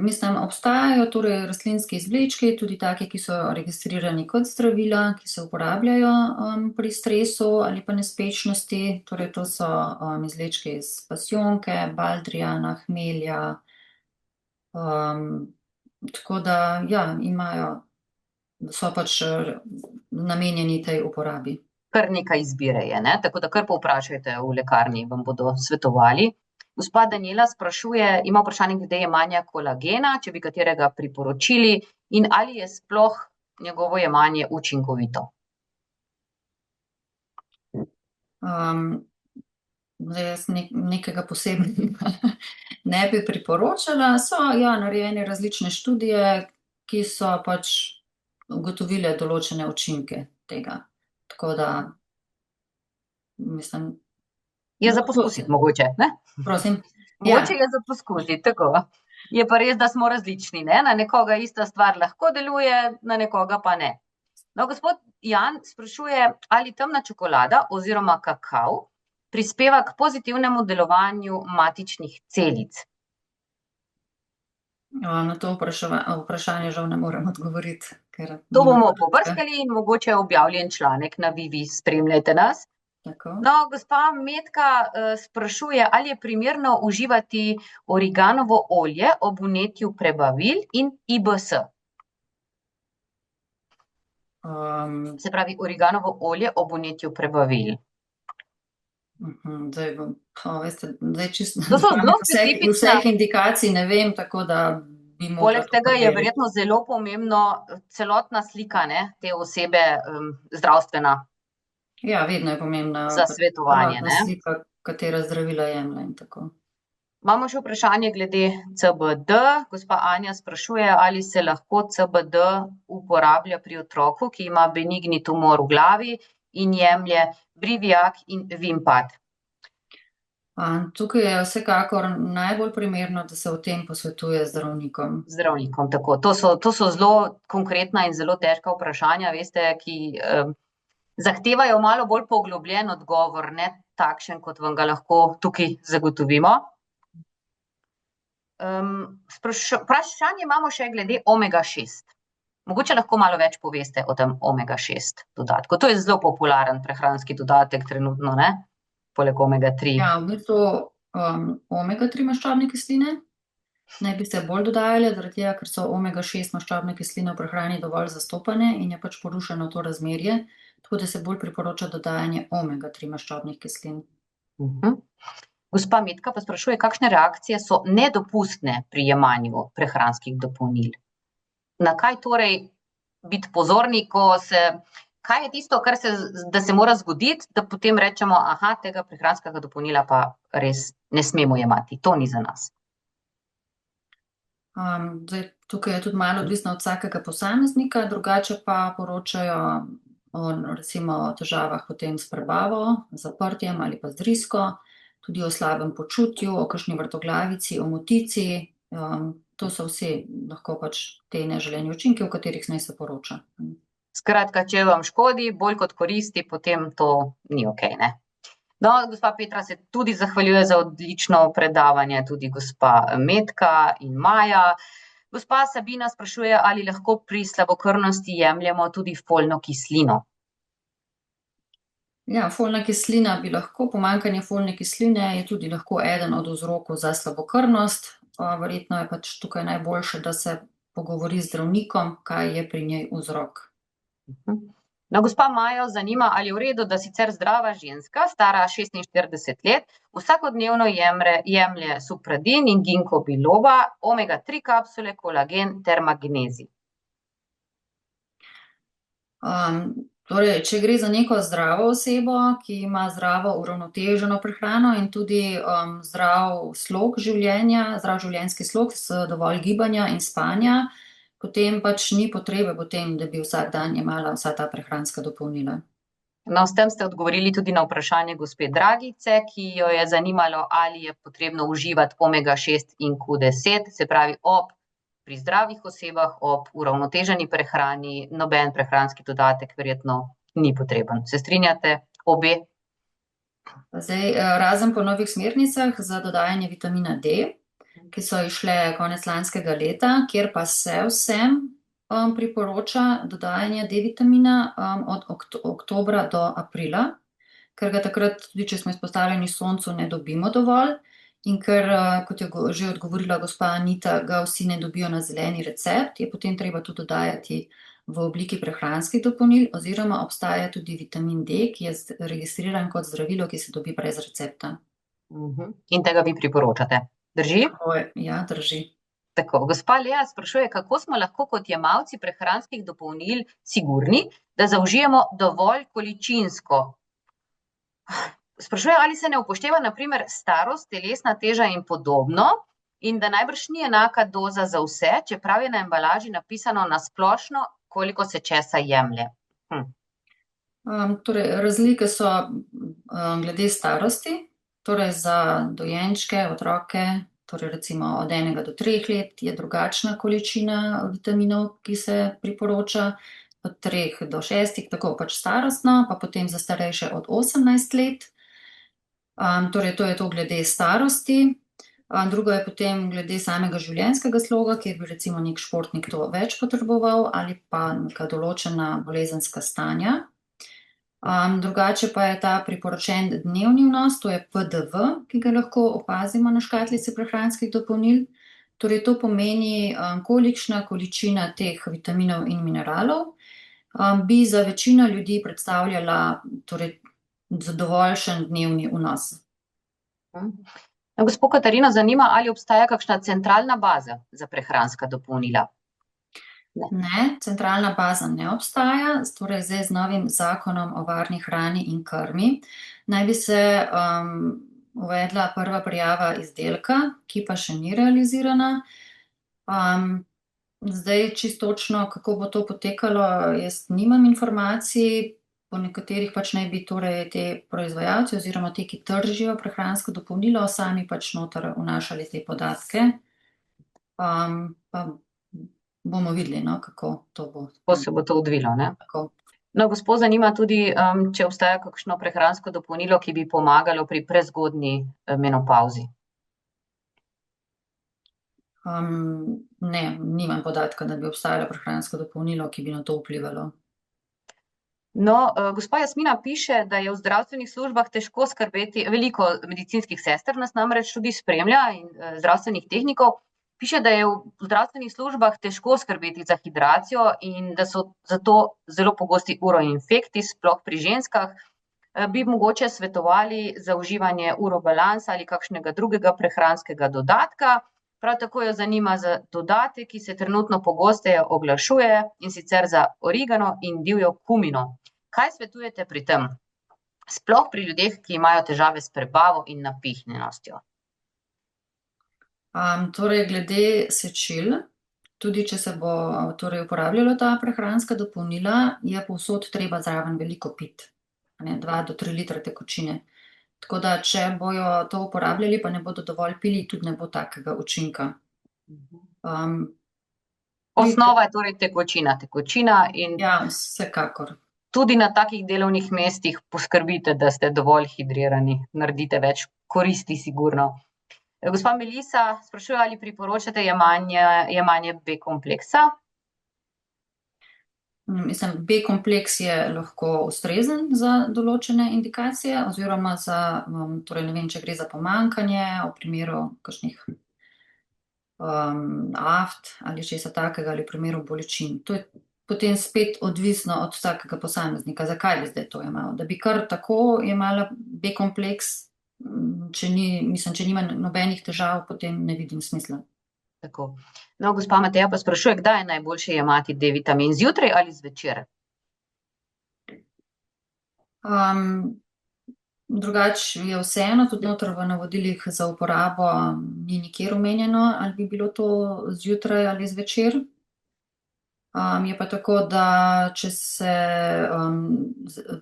Mislim, obstajajo torej rastlinski izvlečki, tudi take, ki so registrirani kot zdravila, ki se uporabljajo pri stresu ali pa nespečnosti. Torej to so izvlečki iz pasjonke, baldrijana, hmelja. Tako da, ja, so pač namenjeni tej uporabi. Kar nekaj izbire je, tako da kar povprašajte v lekarni, vam bodo svetovali. Gospa Daniela sprašuje, ima vprašanje glede jemanja kolagena, če bi katerega priporočili in ali je sploh njegovo jemanje učinkovito. Zdaj jaz nekega posebnega ne bi priporočala. So, ja, narejene različne študije, ki so pač ugotovile določene učinke tega. Tako da, mislim... Je za poskusiti mogoče, ne? Prosim. Mogoče je za poskusiti, tako. Je pa res, da smo različni, ne? Na nekoga ista stvar lahko deluje, na nekoga pa ne. No, gospod Jan sprašuje, ali temna čokolada oziroma kakav prispeva k pozitivnemu delovanju matičnih celic. Na to vprašanje žal ne morem odgovoriti. To bomo pobrskali in mogoče objavljen članek na Vivi, spremljajte nas. Tako. No, gospa Metka sprašuje, ali je primerno uživati origanovo olje ob vnetju prebavil in IBS. Se pravi, origanovo olje ob vnetju prebavil. Zdaj čisto To so zelo specifične. vseh indikacij ne vem, tako da bi mogla... Poleg tega je verjetno zelo pomembno celotna slika, ne, te osebe zdravstvena. Ja, vedno je pomembna za svetovanje, ne. slika, katera zdravila jemlje in tako. Imamo še vprašanje glede CBD. Gospa Anja sprašuje, ali se lahko CBD uporablja pri otroku, ki ima benigni tumor v glavi in jemlje Briviac in Vimpat. Tukaj je vsekakor najbolj primerno, da se o tem posvetuje z zdravnikom. Zdravnikom, tako. To so zelo konkretna in zelo težka vprašanja, veste, ki zahtevajo malo bolj poglobljen odgovor, ne takšen, kot vam ga lahko tukaj zagotovimo. Vprašanje imamo še glede omega-6. Mogoče lahko malo več poveste o tem omega-6 dodatku. To je zelo popularen prehranski dodatek trenutno, ne? Poleg omega-3. Ja, v bistvu omega-3 maščobne kisline naj bi se bolj dodajale, zaradi tega, ker so omega-6 maščobne kisline v prehrani dovolj zastopane in je pač porušeno to razmerje, tako da se bolj priporoča dodajanje omega-3 maščobnih kislin. Gospa Metka pa sprašuje, kakšne reakcije so nedopustne pri jemanju prehranskih dopolnil. Na kaj torej biti pozorni, kaj je tisto, da se mora zgoditi, da potem rečemo, tega prehranskega dopolnila pa res ne smemo jemati, to ni za nas. Tukaj je tudi malo odvisno od vsakega posameznika, drugače pa poročajo o recimo težavah potem s prebavo, zaprtjem ali pa z drisko, tudi o slabem počutju, o kakšni vrtoglavici, o motici. To so vsi lahko pač te neželeni učinki, o katerih naj se poroča. Skratka, če vam škodi, bolj kot koristi, potem to ni okej, ne? No, gospa Petra se tudi zahvaljuje za odlično predavanje, tudi gospa Metka in Maja. Gospa Sabina sprašuje, ali lahko pri slabokrvnosti jemljemo tudi folno kislino. Ja, folna kislina bi lahko, pomanjkanje folne kisline je tudi lahko eden od vzrokov za slabokrvnost. Verjetno je pač tukaj najboljše, da se pogovori z zdravnikom, kaj je pri njej vzrok. No, gospa Majo zanima, ali je v redu, da sicer zdrava ženska, stara 46 let, vsakodnevno jemlje supradin in ginkgo biloba, omega-3 kapsule, kolagen ter magnezij. Torej, če gre za neko zdravo osebo, ki ima zdravo uravnoteženo prehrano in tudi zdrav slog življenja, zdrav življenjski slog s dovolj gibanja in spanja, potem pač ni potrebe potem, da bi vsak dan jemala vsa ta prehranska dopolnila. No, s tem ste odgovorili tudi na vprašanje gospe Dragice, ki jo je zanimalo, ali je potrebno uživati omega-6 in Q10, se pravi pri zdravih osebah, ob uravnoteženi prehrani, noben prehranski dodatek verjetno ni potreben. Se strinjate obe? Zdaj, razen po novih smernicah za dodajanje vitamina D, ki so išle konec lanskega leta, kjer pa se vsem priporoča dodajanje D-vitamina od oktobra do aprila, ker ga takrat, tudi če smo izpostavljeni soncu, ne dobimo dovolj. In ker, kot je že odgovorila gospa Anita, ga vsi ne dobijo na zeleni recept, je potem treba to dodajati v obliki prehranskih dopolnil, oziroma obstaja tudi vitamin D, ki je registriran kot zdravilo, ki se dobi brez recepta. In tega vi priporočate. Drži? Ja, drži. Tako, gospa Lea sprašuje, kako smo lahko kot jemalci prehranskih dopolnil sigurni, da zaužijemo dovolj količinsko. Sprašuje, ali se ne upošteva na primer starost, telesna teža in podobno, in da najbrž ni enaka doza za vse, čeprav je na embalaži napisano na splošno, koliko se česa jemlje. Torej, razlike so glede starosti, torej za dojenčke, otroke, torej recimo od 1 do 3 let je drugačna količina vitaminov, ki se priporoča, od 3 do 6, tako pač starostno, pa potem za starejše od 18 let. Torej, to je to glede starosti. Drugo je potem glede samega življenjskega sloga, kjer bi recimo nek športnik to več potreboval ali pa neka določena bolezenska stanja. Drugače pa je ta priporočen dnevni vnos, to je PDV, ki ga lahko opazimo na škatlici prehranskih dopolnil. Torej, to pomeni, kolikšna količina teh vitaminov in mineralov bi za večino ljudi predstavljala torej, zadovoljšen dnevni vnos. Gospod Katarina zanima, ali obstaja kakšna centralna baza za prehranska dopolnila? Ne, centralna baza ne obstaja, torej zdaj z novim zakonom o varni hrani in krmi naj bi se uvedla prva prijava izdelka, ki pa še ni realizirana. Zdaj čisto točno, kako bo to potekalo, jaz nimam informacij, po nekaterih pač naj bi torej te proizvajalci oziroma te, ki tržijo prehransko dopolnilo, sami pač noter vnašali te podatke. Pa bomo videli, no, kako to bo. Kako se bo to odvilo, ne? Tako. No, gospod zanima tudi, če obstaja kakšno prehransko dopolnilo, ki bi pomagalo pri prezgodnji menopavzi. Ne, nimam podatka, da bi obstajalo prehransko dopolnilo, ki bi na to vplivalo. No, gospa Jasmina piše, da je v zdravstvenih službah težko skrbeti, veliko medicinskih sester nas namreč tudi spremlja in zdravstvenih tehnikov. Piše, da je v zdravstvenih službah težko skrbeti za hidracijo in da so zato zelo pogosti uroinfekti, sploh pri ženskah. Bi mogoče svetovali za uživanje urobalansa ali kakšnega drugega prehranskega dodatka. Prav tako jo zanima za dodatek, ki se trenutno pogosteje oglašuje, in sicer za origano in divjo kumino. Kaj svetujete pri tem? Sploh pri ljudeh, ki imajo težave s prebavo in napihnjenostjo. Torej, glede sečil, tudi če se bo torej uporabljalo ta prehranska dopolnila, je povsod treba zraven veliko piti, 2 do 3 litre tekočine. Tako da, če bojo to uporabljali, pa ne bodo dovolj pili, tudi ne bo takega učinka. Osnova je torej tekočina in Ja, vsekakor. tudi na takih delovnih mestih poskrbite, da ste dovolj hidrirani, naredite več koristi sigurno. Gospa Melisa sprašuje, ali priporočate jemanje B-kompleksa? Mislim, B-kompleks je lahko ustrezen za določene indikacije oziroma za, torej ne vem, če gre za pomanjkanje v primeru kakšnih aft ali česa takega ali v primeru bolečin. To je potem spet odvisno od vsakega posameznika, zakaj bi zdaj to jemal. Da bi kar tako jemala B-kompleks, če nima nobenih težav, potem ne vidim smisla. Tako. No, gospa Mateja pa sprašuje, kdaj je najboljše jemati D-vitamin, zjutraj ali zvečer? Drugače je vseeno, tudi noter v navodilih za uporabo ni nikjer omenjeno, ali bi bilo to zjutraj ali zvečer. Je pa tako, da če se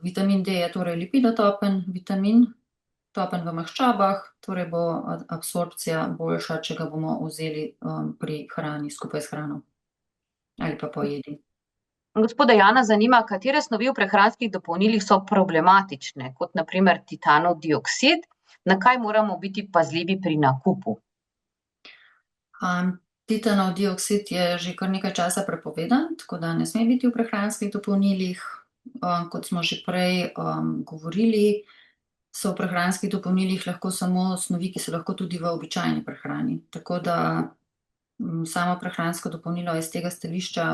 vitamin D je torej lipidotopen vitamin, topen v maščobah, torej bo absorpcija boljša, če ga bomo vzeli pri hrani, skupaj s hrano. Ali pa po jedi. Gospoda Jana zanima, katere snovi v prehranskih dopolnilih so problematične, kot na primer titanov dioksid, na kaj moramo biti pazljivi pri nakupu? Titanov dioksid je že kar nekaj časa prepovedan, tako da ne sme biti v prehranskih dopolnilih. Kot smo že prej govorili, so v prehranskih dopolnilih lahko samo snovi, ki so lahko tudi v običajni prehrani. Tako da samo prehransko dopolnilo iz tega stališča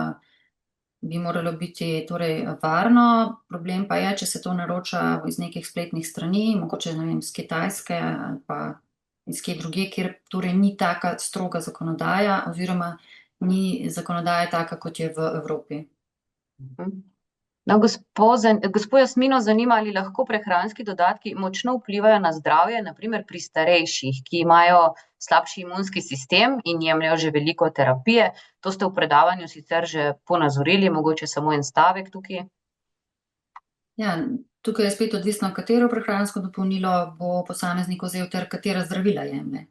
bi moralo biti torej varno. Problem pa je, če se to naroča iz nekih spletnih strani, mogoče, ne vem, z Kitajske ali pa iz kje drugje, kjer torej ni taka stroga zakonodaja oziroma ni zakonodaja taka, kot je v Evropi. No, gospo Jasmino zanima, ali lahko prehranski dodatki močno vplivajo na zdravje, naprimer pri starejših, ki imajo slabši imunski sistem in jemljajo že veliko terapije. To ste v predavanju sicer že ponazorili, mogoče samo en stavek tukaj. Ja, tukaj je spet odvisno, katero prehransko dopolnilo bo posameznik vzel ter katera zdravila jemlje.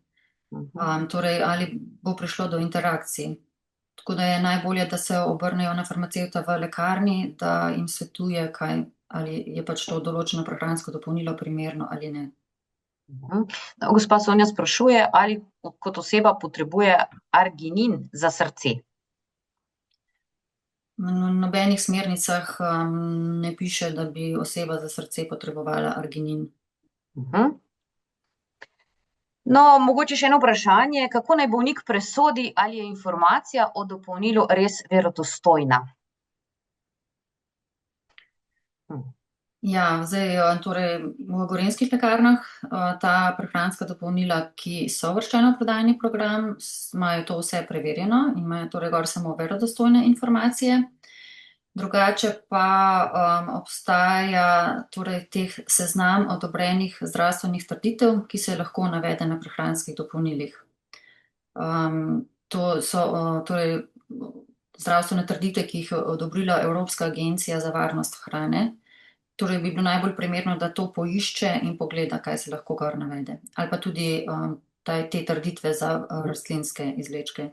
Torej, ali bo prišlo do interakcij. Tako da je najbolje, da se obrnejo na farmacevta v lekarni, da jim svetuje, ali je pač to določeno prehransko dopolnilo primerno ali ne. Gospa Sonja sprašuje, ali kot oseba potrebuje arginin za srce. V nobenih smernicah ne piše, da bi oseba za srce potrebovala arginin. No, mogoče še eno vprašanje, kako naj bolnik presodi, ali je informacija o dopolnilu res verodostojna? Ja, zdaj, torej v Gorenjskih lekarnah ta prehranska dopolnila, ki so uvrščena v prodajni program, imajo to vse preverjeno in imajo torej gor samo verodostojne informacije. Drugače pa obstaja torej teh seznam odobrenih zdravstvenih trditev, ki se lahko navede na prehranskih dopolnilih. To so torej zdravstvene trditve, ki jih je odobrila Evropska agencija za varnost hrane. Torej bi bilo najbolj primerno, da to poišče in pogleda, kaj se lahko gor navede. Ali pa tudi te trditve za rastlinske izvlečke.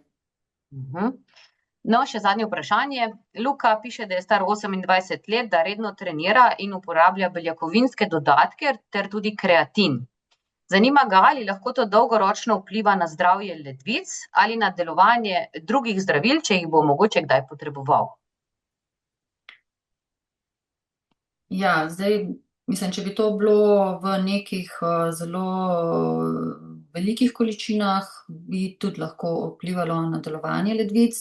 No, še zadnje vprašanje. Luka piše, da je star 28 let, da redno trenira in uporablja beljakovinske dodatke ter tudi kreatin. Zanima ga, ali lahko to dolgoročno vpliva na zdravje ledvic ali na delovanje drugih zdravil, če jih bo mogoče kdaj potreboval. Ja, zdaj, mislim, če bi to bilo v nekih zelo velikih količinah, bi tudi lahko vplivalo na delovanje ledvic.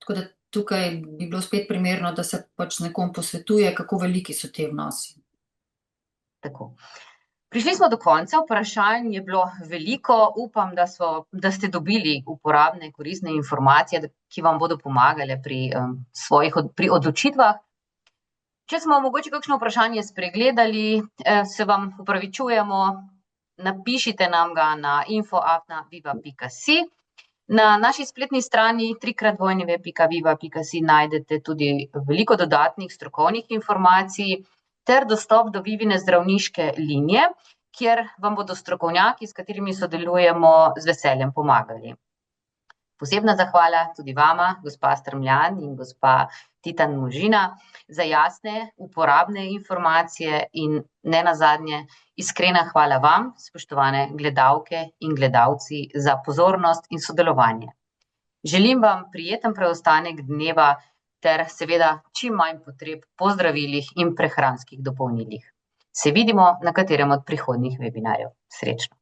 Tako da tukaj bi bilo spet primerno, da se pač nekom posvetuje, kako veliki so te vnosi. Tako. Prišli smo do konca, vprašanj je bilo veliko, upam, da ste dobili uporabne, koristne informacije, ki vam bodo pomagale pri odločitvah. Če smo mogoče kakšno vprašanje spregledali, se vam opravičujemo, napišite nam ga na info@viva.si. Na naši spletni strani www.viva.si najdete tudi veliko dodatnih strokovnih informacij ter dostop do Vivine zdravniške linije, kjer vam bodo strokovnjaki, s katerimi sodelujemo, z veseljem pomagali. Posebna zahvala tudi vama, gospa Strmljan in gospa Titan Možina, za jasne, uporabne informacije in nenazadnje iskrena hvala vam, spoštovane gledalke in gledalci, za pozornost in sodelovanje. Želim vam prijeten preostanek dneva ter seveda čim manj potreb po zdravilih in prehranskih dopolnilih. Se vidimo na katerem od prihodnjih webinarjev. Srečno!